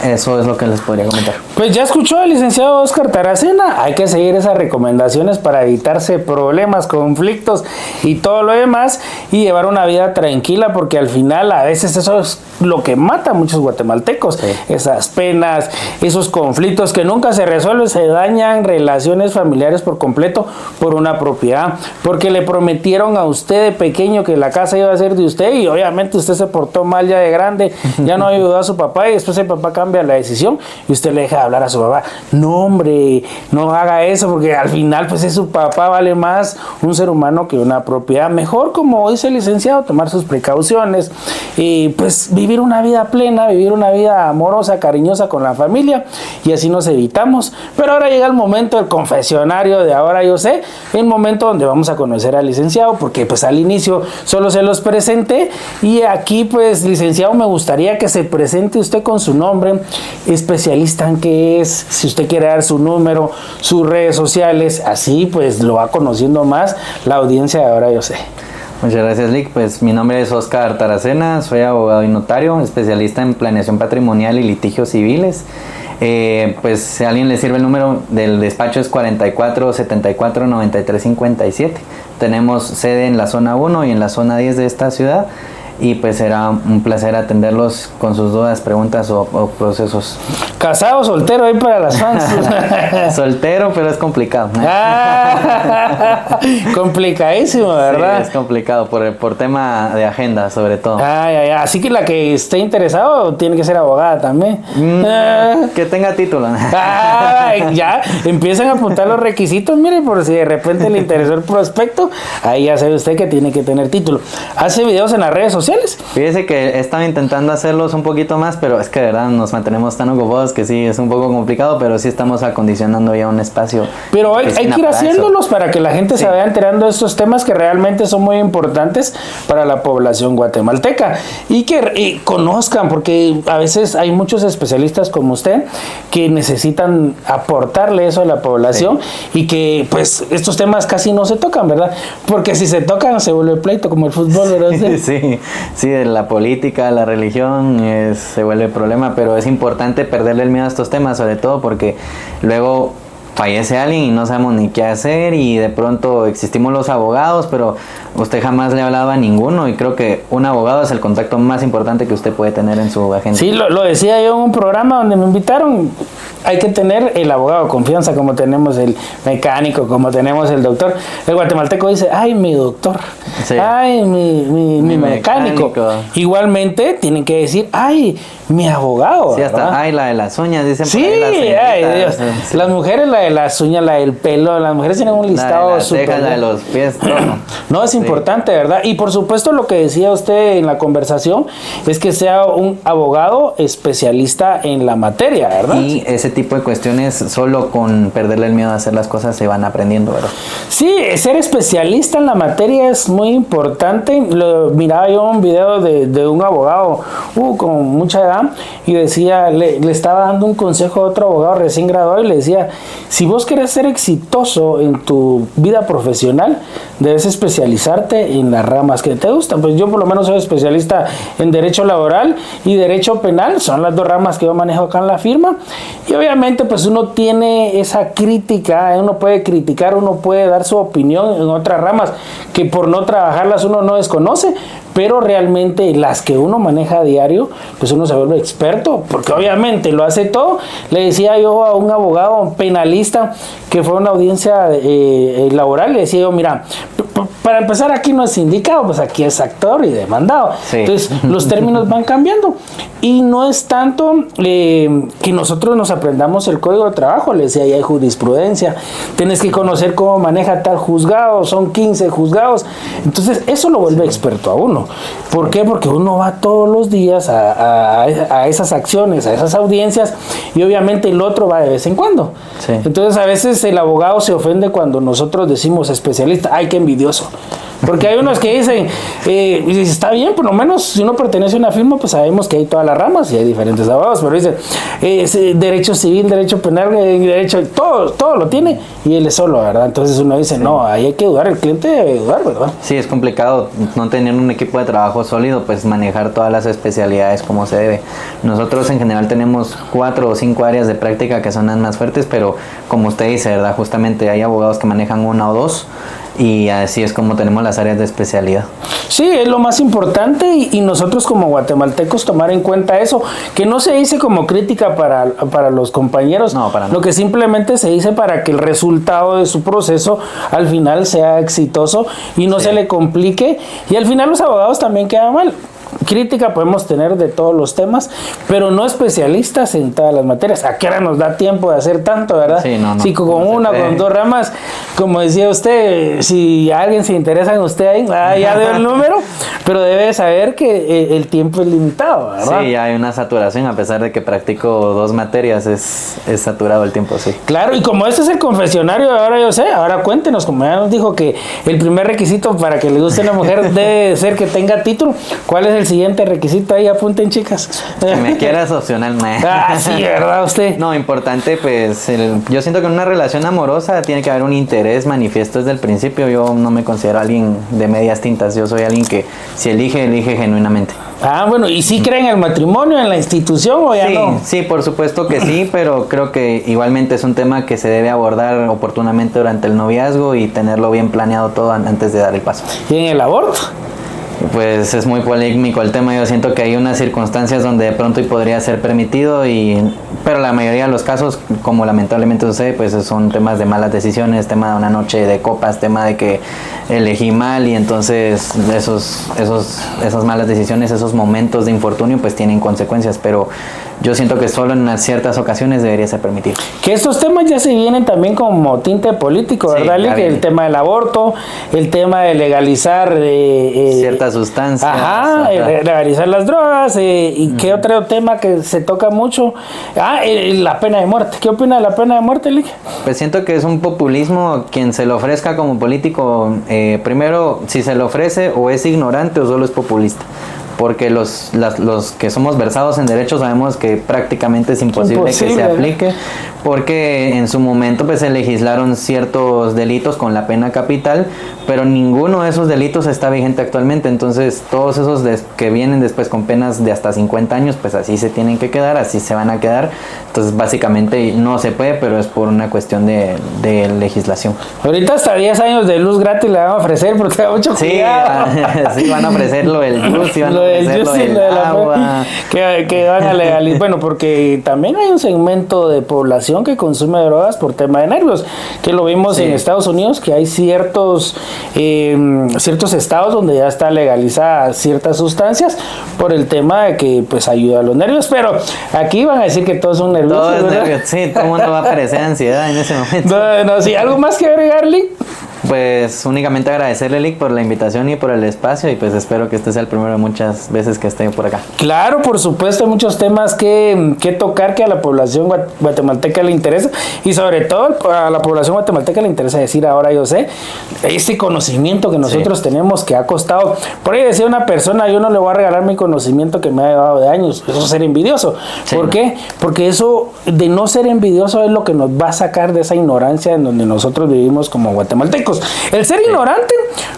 Speaker 3: eso es lo que les podría comentar.
Speaker 1: Pues ya escuchó al licenciado Oscar Taracena, hay que seguir esas recomendaciones para evitarse problemas, conflictos y todo lo demás y llevar una vida tranquila, porque al final a veces eso es lo que mata a muchos guatemaltecos, sí. Esas penas, esos conflictos que nunca se resuelven, se dañan relaciones familiares por completo por una propiedad, porque le prometieron a usted de pequeño que la casa iba a ser de usted y obviamente usted se portó mal ya de grande, ya no ayudó a su papá y después el papá cambia la decisión y usted le deja de hablar a su papá. No, hombre, no haga eso, porque al final pues es su papá, vale más un ser humano que una propiedad. Mejor, como dice el licenciado, tomar sus precauciones y pues vivir una vida plena, vivir una vida amorosa, cariñosa con la familia, y así nos evitamos. Pero ahora llega el momento del confesionario de Ahora Yo Sé, el momento donde vamos a conocer al licenciado, porque pues al inicio solo se los presenté y aquí pues, licenciado, me gustaría que se presente usted con su nombre, especialista en qué es, si usted quiere dar su número, sus redes sociales, así pues lo va conociendo más la audiencia de Ahora Yo Sé.
Speaker 3: Muchas gracias, Lick. Pues mi nombre es Oscar Taracena, soy abogado y notario, especialista en planeación patrimonial y litigios civiles. Pues si a alguien le sirve el número del despacho es 44 74 93 57. Tenemos sede en la zona 1 y en la zona 10 de esta ciudad. Y pues será un placer atenderlos con sus dudas, preguntas o procesos.
Speaker 1: ¿Casado o soltero ahí para las fans?
Speaker 3: Soltero, pero es complicado.
Speaker 1: Complicadísimo, ¿verdad?
Speaker 3: Sí, es complicado por tema de agenda, sobre todo.
Speaker 1: Así que la que esté interesado tiene que ser abogada también.
Speaker 3: Que tenga título.
Speaker 1: Ya empiezan a apuntar los requisitos, mire, por si de repente le interesó el prospecto, ahí ya sabe usted que tiene que tener título. Hace videos en las redes sociales.
Speaker 3: Fíjese que he estado intentando hacerlos un poquito más, pero es que de verdad nos mantenemos tan ocupados que sí, es un poco complicado, pero sí estamos acondicionando ya un espacio.
Speaker 1: Pero hay que ir haciéndolos para que la gente se vaya enterando de estos temas que realmente son muy importantes para la población guatemalteca y que conozcan, porque a veces hay muchos especialistas como usted que necesitan aportarle eso a la población, y que pues estos temas casi no se tocan, ¿verdad? Porque si se tocan se vuelve pleito como el fútbol, ¿verdad?
Speaker 3: Sí, de la política, la religión se vuelve problema, pero es importante perderle el miedo a estos temas, sobre todo porque luego fallece alguien y no sabemos ni qué hacer, y de pronto existimos los abogados, pero usted jamás le ha hablado a ninguno y creo que un abogado es el contacto más importante que usted puede tener en su agenda.
Speaker 1: Sí, lo decía yo en un programa donde me invitaron. Hay que tener el abogado de confianza, como tenemos el mecánico, como tenemos el doctor. El guatemalteco dice, ay, mi doctor,
Speaker 3: Sí.
Speaker 1: ay, mi mecánico. Igualmente tienen que decir, ay, mi abogado.
Speaker 3: Sí, hasta,
Speaker 1: ¿verdad?
Speaker 3: ay, la de las uñas, dicen por
Speaker 1: Sí,
Speaker 3: ahí las
Speaker 1: ay,
Speaker 3: señoritas.
Speaker 1: Dios.
Speaker 3: Sí.
Speaker 1: Las mujeres, la de las uñas, la del pelo, las mujeres tienen un
Speaker 3: La de
Speaker 1: listado
Speaker 3: las
Speaker 1: súper
Speaker 3: cejas, la de
Speaker 1: bien.
Speaker 3: los pies, todo.
Speaker 1: No, es importante, ¿verdad? Y por supuesto lo que decía usted en la conversación es que sea un abogado especialista en la materia, ¿verdad?
Speaker 3: Y ese tipo de cuestiones, solo con perderle el miedo a hacer las cosas, se van aprendiendo, ¿verdad?
Speaker 1: Sí, ser especialista en la materia es muy importante. Miraba yo un video de un abogado con mucha edad y decía, le estaba dando un consejo a otro abogado recién graduado y le decía, si vos querés ser exitoso en tu vida profesional, debes especializarte en las ramas que te gustan. Pues yo por lo menos soy especialista en derecho laboral y derecho penal, son las dos ramas que yo manejo acá en la firma. Y obviamente pues uno tiene esa crítica, uno puede criticar, uno puede dar su opinión en otras ramas que por no trabajarlas uno no desconoce, pero realmente las que uno maneja a diario, pues uno se vuelve experto, porque obviamente lo hace todo. Le decía yo a un abogado penalista que fue a una audiencia laboral, le decía yo, mira, para empezar aquí no es sindicado, pues aquí es actor y demandado.
Speaker 3: Sí.
Speaker 1: Entonces los términos van cambiando y no es tanto que nosotros nos aprendamos el código de trabajo, le decía, ya hay jurisprudencia, tienes que conocer cómo maneja tal juzgado, son 15 juzgados, entonces eso lo vuelve experto a uno. ¿Por qué? Porque uno va todos los días a esas acciones, a esas audiencias y obviamente el otro va de vez en cuando.
Speaker 3: Sí.
Speaker 1: Entonces a veces el abogado se ofende cuando nosotros decimos especialista, ay, qué envidioso. Porque hay unos que dicen, y está bien, por lo menos si uno pertenece a una firma, pues sabemos que hay todas las ramas y hay diferentes abogados, pero dicen, derecho civil, derecho penal, derecho, todo lo tiene y él es solo, ¿verdad? Entonces uno dice, no, ahí hay que dudar, el cliente debe dudar, ¿verdad?
Speaker 3: Sí, es complicado no tener un equipo de trabajo sólido, pues manejar todas las especialidades como se debe. Nosotros en general tenemos 4 o 5 áreas de práctica que son las más fuertes, pero como usted dice, ¿verdad? Justamente hay abogados que manejan 1 o 2 y así es como tenemos las áreas de especialidad.
Speaker 1: Sí, es lo más importante y nosotros como guatemaltecos tomar en cuenta eso, que no se dice como crítica para los compañeros,
Speaker 3: No, para nada.
Speaker 1: lo que simplemente se dice para que el resultado de su proceso al final sea exitoso y no se le complique y al final los abogados también quedan mal. Crítica podemos tener de todos los temas, pero no especialistas en todas las materias. ¿A qué hora nos da tiempo de hacer tanto, verdad?
Speaker 3: Sí, no,
Speaker 1: Si con
Speaker 3: no se
Speaker 1: una,
Speaker 3: puede.
Speaker 1: con 2 ramas, como decía usted, si alguien se interesa en usted ahí, ya dio el número, pero debe saber que el tiempo es limitado, ¿verdad?
Speaker 3: Sí, hay una saturación, a pesar de que practico 2 materias, es saturado el tiempo, sí.
Speaker 1: Claro, y como este es el confesionario, ahora yo sé, ahora cuéntenos, como ya nos dijo que el primer requisito para que le guste a una mujer debe ser que tenga título. ¿Cuál es el siguiente requisito? Ahí apunten, chicas.
Speaker 3: Si me quieras opcional,
Speaker 1: Sí, ¿verdad usted?
Speaker 3: No, importante, pues yo siento que en una relación amorosa tiene que haber un interés manifiesto desde el principio. Yo no me considero alguien de medias tintas, yo soy alguien que si elige genuinamente.
Speaker 1: Bueno, ¿y si creen en el matrimonio, en la institución o ya
Speaker 3: Sí,
Speaker 1: no?
Speaker 3: sí, por supuesto que sí, pero creo que igualmente es un tema que se debe abordar oportunamente durante el noviazgo y tenerlo bien planeado todo antes de dar el paso.
Speaker 1: ¿Y en el aborto?
Speaker 3: Pues es muy polémico el tema, yo siento que hay unas circunstancias donde de pronto y podría ser permitido, pero la mayoría de los casos, como lamentablemente sucede, pues son temas de malas decisiones, tema de una noche de copas, tema de que elegí mal y entonces esas malas decisiones, esos momentos de infortunio pues tienen consecuencias, pero yo siento que solo en ciertas ocasiones debería ser permitido.
Speaker 1: Que estos temas ya se vienen también como tinte político,
Speaker 3: Sí,
Speaker 1: ¿verdad,
Speaker 3: ya
Speaker 1: Lee? Que
Speaker 3: viene.
Speaker 1: el tema del aborto, el tema de legalizar
Speaker 3: Ciertas sustancias.
Speaker 1: Ajá, legalizar las drogas, y qué otro tema que se toca mucho, la pena de muerte. ¿Qué opina de la pena de muerte, Lee?
Speaker 3: Pues siento que es un populismo quien se lo ofrezca como político. Primero, si se lo ofrece o es ignorante o solo es populista. Porque los que somos versados en derecho sabemos que prácticamente es imposible que se
Speaker 1: Imposible.
Speaker 3: aplique, porque en su momento pues se legislaron ciertos delitos con la pena capital, pero ninguno de esos delitos está vigente actualmente. Entonces todos esos que vienen después con penas de hasta 50 años, pues así se tienen que quedar, así se van a quedar. Entonces básicamente no se puede, pero es por una cuestión de legislación.
Speaker 1: Ahorita hasta 10 años de luz gratis le van a ofrecer porque da mucho cuidado.
Speaker 3: Sí, van a ofrecer lo del juice, van a ofrecer lo del agua.
Speaker 1: Que van a legalizar. Bueno, porque también hay un segmento de población que consume drogas por tema de nervios, que lo vimos en Estados Unidos, que hay ciertos estados donde ya está legalizada ciertas sustancias por el tema de que pues ayuda a los nervios, pero aquí van a decir que todos son nerviosos.
Speaker 3: Todo es nervios, sí, todo el mundo va a parecer ansiedad en ese momento.
Speaker 1: No, sí, ¿algo más que agregar, Lick?
Speaker 3: Pues únicamente agradecerle, Lick, por la invitación y por el espacio, y pues espero que este sea el primero de muchas veces que esté por acá.
Speaker 1: Claro, por supuesto, hay muchos temas que tocar que a la población guatemalteca le interesa, y sobre todo a la población guatemalteca le interesa decir, ahora yo sé, ese conocimiento que nosotros tenemos que ha costado. Por ahí decía una persona, yo no le voy a regalar mi conocimiento que me ha llevado de años, eso es ser envidioso.
Speaker 3: Sí,
Speaker 1: ¿Por qué? Porque eso de no ser envidioso es lo que nos va a sacar de esa ignorancia en donde nosotros vivimos como guatemaltecos. El ser ignorante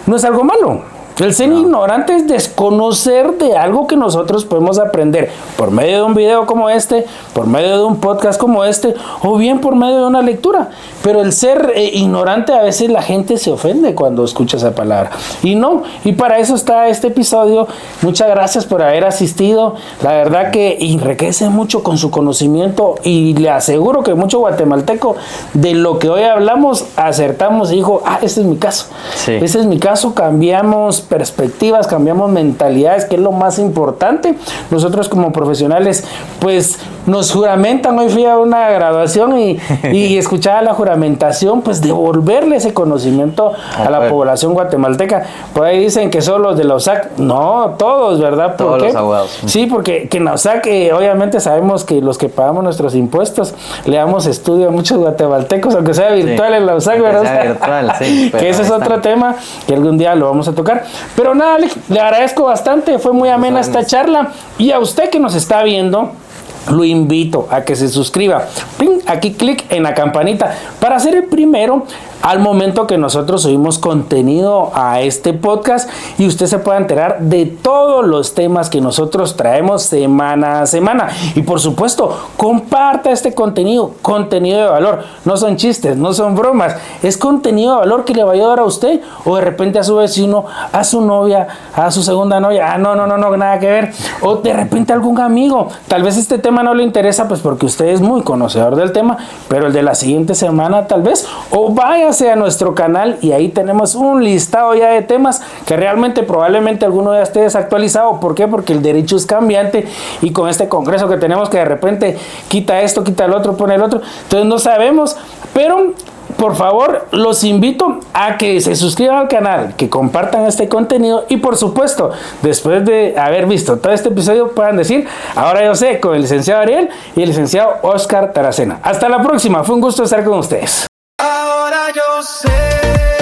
Speaker 1: no es algo malo. El ser ignorante es desconocer de algo que nosotros podemos aprender por medio de un video como este, por medio de un podcast como este, o bien por medio de una lectura. Pero el ser ignorante, a veces la gente se ofende cuando escucha esa palabra. Y no, y para eso está este episodio. Muchas gracias por haber asistido. La verdad que enriquece mucho con su conocimiento, y le aseguro que mucho guatemalteco de lo que hoy hablamos acertamos y dijo, este es mi caso.
Speaker 3: Sí.
Speaker 1: Ese es mi caso, cambiamos perspectivas, cambiamos mentalidades, que es lo más importante. Nosotros como profesionales pues nos juramentan. Hoy fui a una graduación y escuchaba la juramentación, pues devolverle ese conocimiento a la población guatemalteca. Por ahí dicen que solo los de la USAC, no, todos, ¿verdad? ¿Por
Speaker 3: todos
Speaker 1: qué?
Speaker 3: Los abogados.
Speaker 1: Sí, porque que en la USAC obviamente sabemos que los que pagamos nuestros impuestos le damos estudio a muchos guatemaltecos, aunque sea virtual en la USAC, ¿verdad?
Speaker 3: Sea virtual, sí,
Speaker 1: que ese es otro tema que algún día lo vamos a tocar. Pero nada, le agradezco bastante, fue muy amena esta charla, y a usted que nos está viendo, lo invito a que se suscriba. ¡Ping! Aquí clic en la campanita para ser el primero al momento que nosotros subimos contenido a este podcast, y usted se pueda enterar de todos los temas que nosotros traemos semana a semana. Y por supuesto, comparta este contenido de valor. No son chistes, no son bromas, es contenido de valor que le va a ayudar a usted, o de repente a su vecino, a su novia, a su segunda novia. No, nada que ver. O de repente a algún amigo. Tal vez este tema no le interesa, pues porque usted es muy conocedor del tema, pero el de la siguiente semana tal vez. O váyase a nuestro canal, y ahí tenemos un listado ya de temas que realmente probablemente alguno ya esté desactualizado. ¿Por qué? Porque el derecho es cambiante, y con este congreso que tenemos, que de repente quita esto, quita el otro, pone el otro, entonces no sabemos. Pero por favor, los invito a que se suscriban al canal, que compartan este contenido, y por supuesto, después de haber visto todo este episodio, puedan decir, ahora yo sé, con el licenciado Ariel y el licenciado Oscar Taracena. Hasta la próxima, fue un gusto estar con ustedes.
Speaker 2: Ahora yo sé.